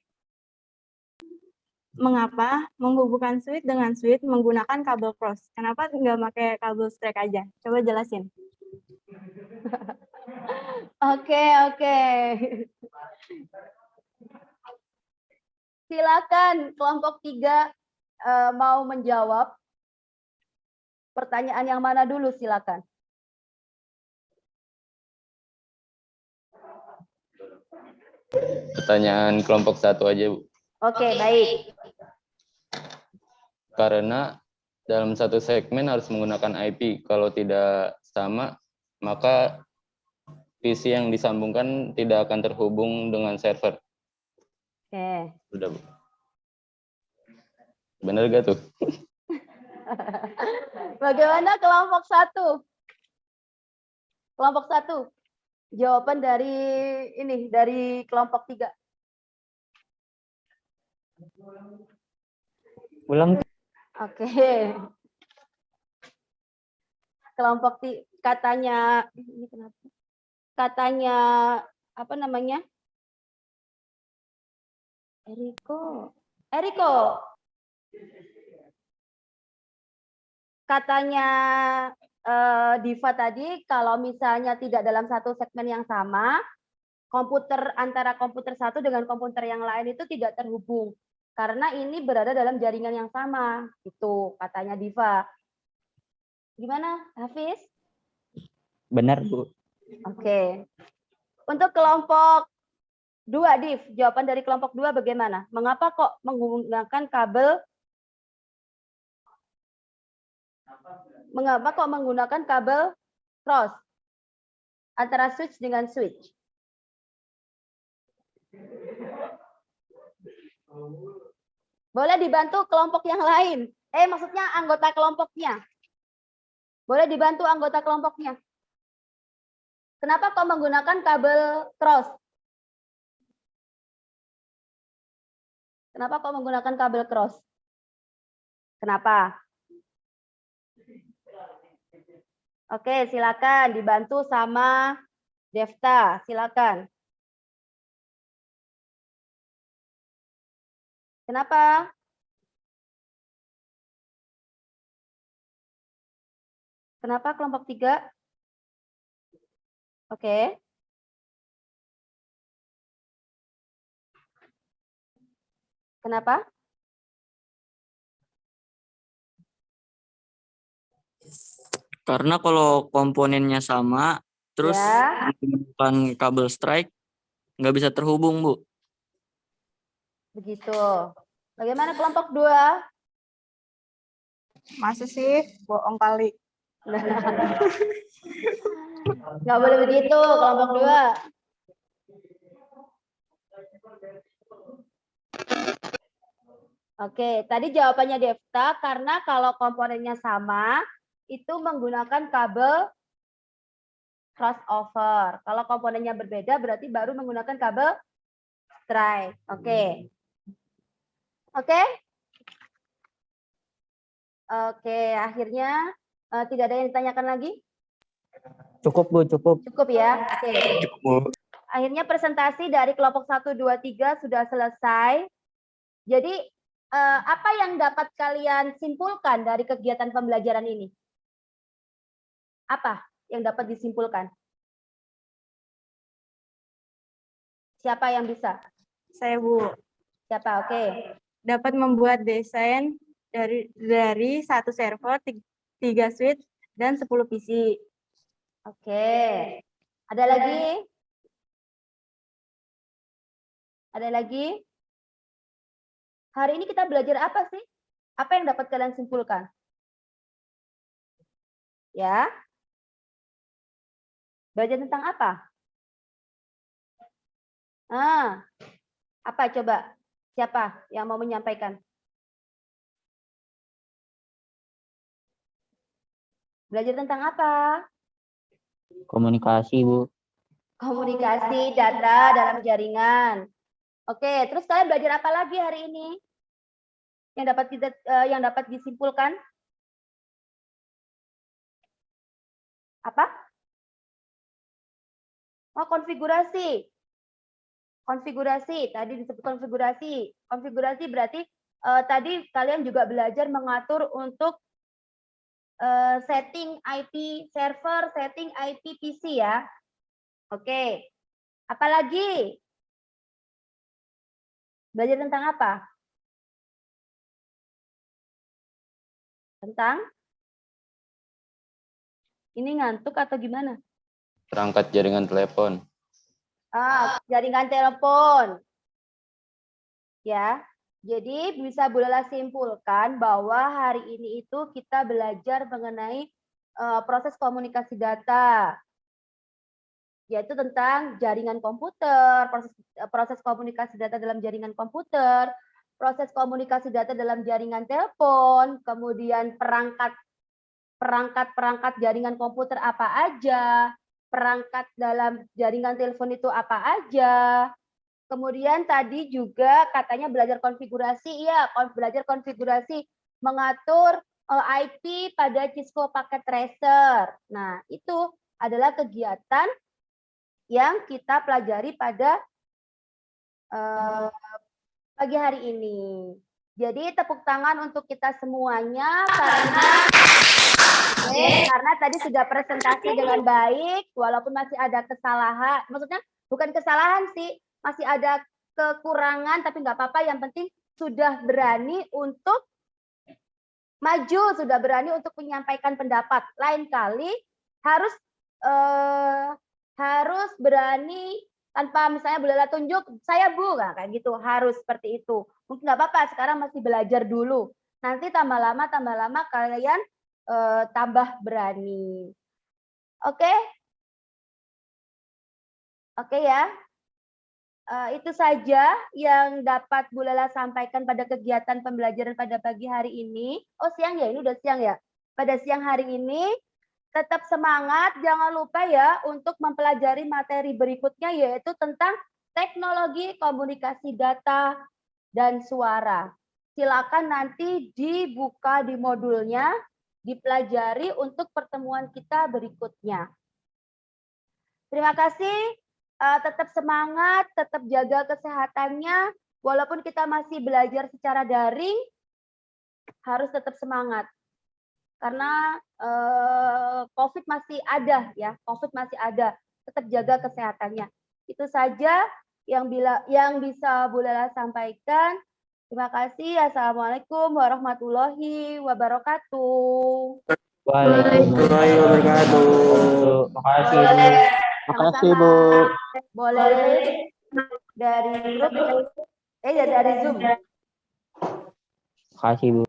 Mengapa menghubungkan switch dengan switch menggunakan kabel cross? Kenapa nggak pakai kabel strike aja? Coba jelasin. Oke. Silakan kelompok 3 mau menjawab. Pertanyaan yang mana dulu silakan. Pertanyaan kelompok 1 aja, Bu. Oke, baik. Karena dalam satu segmen harus menggunakan IP. Kalau tidak sama, maka PC yang disambungkan tidak akan terhubung dengan server. Oke. Sudah, Bu. Benar gak tuh? Bagaimana kelompok 1? Kelompok 1. Jawaban dari kelompok 3. Ulang. Oke. Kelompok katanya ini kenapa? Katanya apa namanya? Eriko. Katanya Diva tadi kalau misalnya tidak dalam satu segmen yang sama, antara komputer satu dengan komputer yang lain itu tidak terhubung karena ini berada dalam jaringan yang sama, itu katanya Diva. Gimana, Hafiz? Benar, Bu. Oke. Untuk kelompok 2, Div. Jawaban dari kelompok 2 bagaimana? Mengapa kok menggunakan kabel? Mengapa kok menggunakan kabel cross antara switch dengan switch? Boleh dibantu kelompok yang lain. Maksudnya anggota kelompoknya. Boleh dibantu anggota kelompoknya. Kenapa kok menggunakan kabel cross? Kenapa kok menggunakan kabel cross? Kenapa? Oke, silakan dibantu sama Devta, silakan. Kenapa? Kenapa kelompok 3? Oke. Kenapa? Karena kalau komponennya sama, terus Ya. menggunakan kabel strike, nggak bisa terhubung, Bu. Begitu. Bagaimana kelompok 2? Masa sih? Bohong kali. Nggak boleh begitu, kelompok 2. Oke, tadi jawabannya Devta, karena kalau komponennya sama, itu menggunakan kabel crossover. Kalau komponennya berbeda, berarti baru menggunakan kabel strike. Oke. Oke? Oke, akhirnya tidak ada yang ditanyakan lagi? Cukup, Bu, cukup. Cukup ya? Oke. Bu. Akhirnya presentasi dari kelompok 1, 2, 3 sudah selesai. Jadi, apa yang dapat kalian simpulkan dari kegiatan pembelajaran ini? Apa yang dapat disimpulkan? Siapa yang bisa? Saya, Bu. Siapa? Oke. Dapat membuat desain dari 1 server, 3 switch, dan 10 PC. Oke. Ada lagi? Ada lagi? Hari ini kita belajar apa sih? Apa yang dapat kalian simpulkan? Ya? Belajar tentang apa? Apa coba? Siapa yang mau menyampaikan? Belajar tentang apa? Komunikasi, Bu. Komunikasi data dalam jaringan. Oke, terus kalian belajar apa lagi hari ini? Yang dapat disimpulkan? Apa? Oh, konfigurasi. Konfigurasi, tadi disebut konfigurasi. Konfigurasi berarti tadi kalian juga belajar mengatur untuk setting IP server, setting IP PC ya. Oke. Apalagi? Belajar tentang apa? Tentang? Ini ngantuk atau gimana? Perangkat jaringan telepon. Jaringan telepon. Ya. Jadi bisa Bu Lala simpulkan bahwa hari ini itu kita belajar mengenai proses komunikasi data. Yaitu tentang jaringan komputer, proses komunikasi data dalam jaringan komputer, proses komunikasi data dalam jaringan telepon, kemudian perangkat jaringan komputer apa aja, perangkat dalam jaringan telepon itu apa aja. Kemudian tadi juga katanya belajar konfigurasi, ya, belajar konfigurasi mengatur IP pada Cisco Packet Tracer. Nah, itu adalah kegiatan yang kita pelajari pada pagi hari ini. Jadi tepuk tangan untuk kita semuanya karena tadi sudah presentasi dengan baik, walaupun masih ada kesalahan, maksudnya bukan kesalahan sih, masih ada kekurangan, tapi nggak apa-apa, yang penting sudah berani untuk maju, sudah berani untuk menyampaikan pendapat. Lain kali harus berani tanpa misalnya Bu Lela tunjuk, saya Bu, nah, kayak gitu, harus seperti itu. Mungkin nggak apa-apa, sekarang masih belajar dulu. Nanti tambah lama kalian tambah berani. Oke? Oke ya? Itu saja yang dapat Bu Lela sampaikan pada kegiatan pembelajaran pada pagi hari ini. Oh siang ya, ini udah siang ya. Pada siang hari ini, tetap semangat, jangan lupa ya untuk mempelajari materi berikutnya yaitu tentang teknologi komunikasi data dan suara. Silakan nanti dibuka di modulnya, dipelajari untuk pertemuan kita berikutnya. Terima kasih, tetap semangat, tetap jaga kesehatannya, walaupun kita masih belajar secara daring, harus tetap semangat. Karena COVID masih ada ya, COVID masih ada, tetap jaga kesehatannya. Itu saja yang bisa Bu Lela sampaikan. Terima kasih. Assalamualaikum warahmatullahi wabarakatuh. Waalaikumsalam wabarakatuh. Makasih Bu. Makasih Bu. Boleh dari grup, dari Zoom. Makasih Bu.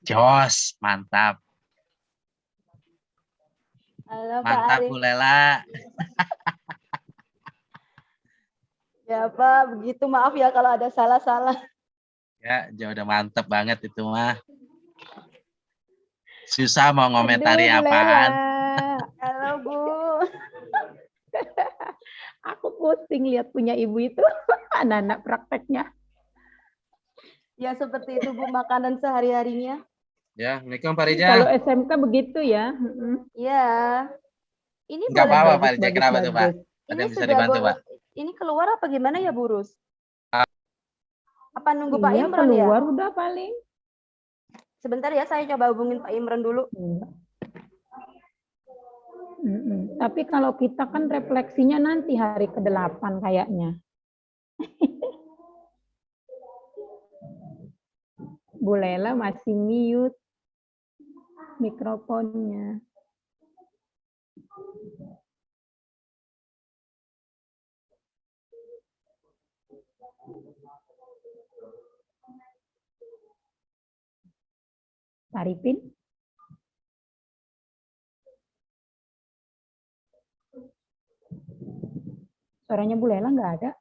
Jos, mantap. Halo Pak Mantap Arif. Bu Lela. Ya Pak, begitu maaf ya kalau ada salah-salah. Ya, udah mantep banget itu mah. Susah mau ngomentari Aduh, Bu apaan. Lela. Halo Bu. Aku pusing lihat punya ibu itu. Anak-anak prakteknya. Ya seperti itu Bu, makanan sehari-harinya. Ya, Assalamualaikum Pak Rija. Kalau SMK begitu ya. Ya. Ini Enggak boleh apa-apa bagus, Pak Rija, kenapa tuh Pak? Ada Ini yang bisa sudah dibantu boleh. Pak? Ini keluar apa gimana ya Bu Rus? Apa nunggu Pak Iya, Imron ya? keluar udah paling. Sebentar ya, saya coba hubungin Pak Imron dulu. Tapi kalau kita kan refleksinya nanti hari ke-8 kayaknya. Bu Lela masih mute mikrofonnya. Arifin? Suaranya Bu Lela nggak ada.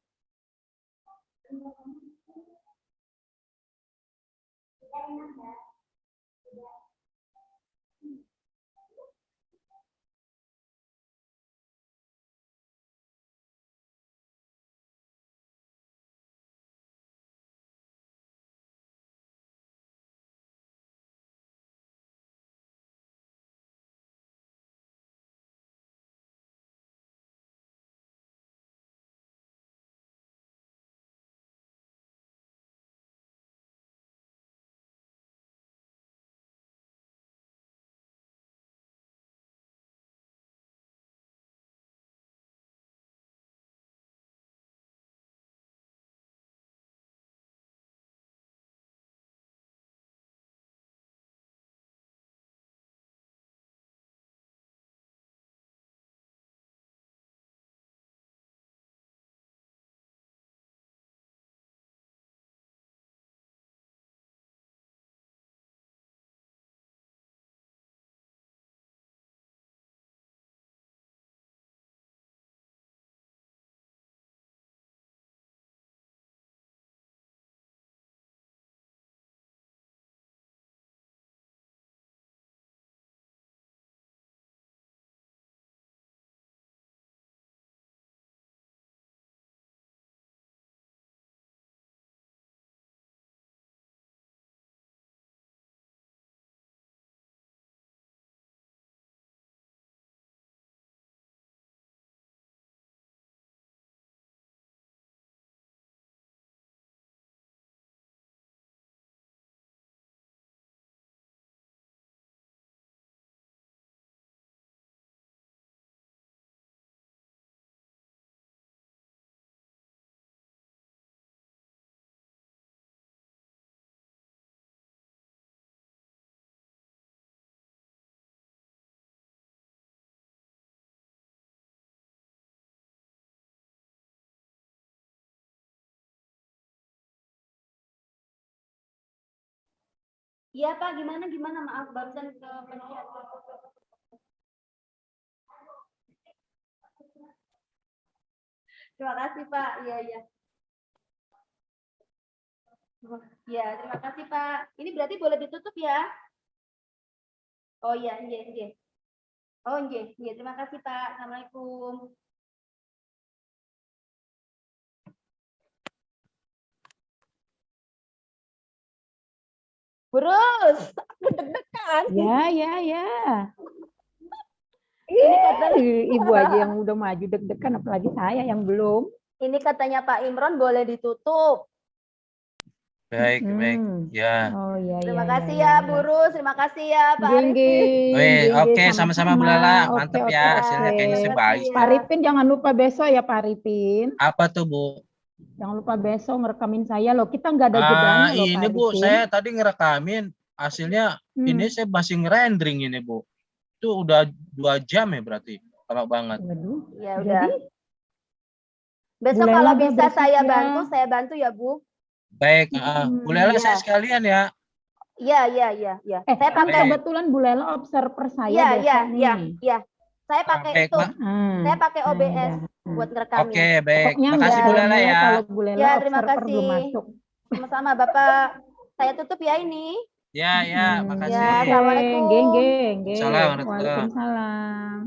Iya Pak, gimana? Maaf, barusan ke pencet. Terima kasih Pak. Iya. Ya, terima kasih Pak. Ini berarti boleh ditutup ya? Oh iya. Oh iya. Terima kasih Pak. Assalamualaikum. Burus, aku deg-degan. Ya. Ini katanya, Ibu aja yang udah maju deg-degan, apalagi saya yang belum. ini katanya Pak Imron boleh ditutup. Baik. Ya. Oh iya. Terima kasih ya, Burus. Terima kasih ya Pak Arifin. Wih, oke, sama-sama Bu Lala. Mantep Oke, ya, oke. hasilnya kayaknya sih baik. Pak Arifin jangan lupa besok ya Pak Arifin. Apa tuh Bu? Jangan lupa besok ngerekamin saya loh. Kita nggak ada jedanya loh Pak Ini Bu, Arifin. saya tadi ngerekamin, hasilnya ini saya masih ngerendering ini Bu. Itu udah 2 jam ya berarti. Lama banget. Waduh. Ya udah. Jadi, Besok Bu Lela kalau udah bisa bersiap saya ya. bantu ya Bu. Baik, Bu Lela Iya. saya sekalian ya. Iya. Saya Kan pakai. kebetulan Bu Lela observer saya besok nih. Iya. Saya pakai Baik, itu. Mak. Saya pakai Nah, OBS udah. buat ngerekamin. Oke, baik. Pokoknya Makasih Bu nggak Lela boleh ya. kalau Bu Lela Ya, terima observer belum kasih. masuk. Sama-sama Bapak. Saya tutup ya ini. Ya, makasih. Ya, Assalamualaikum. Geng. Assalamualaikum. Waalaikumsalam.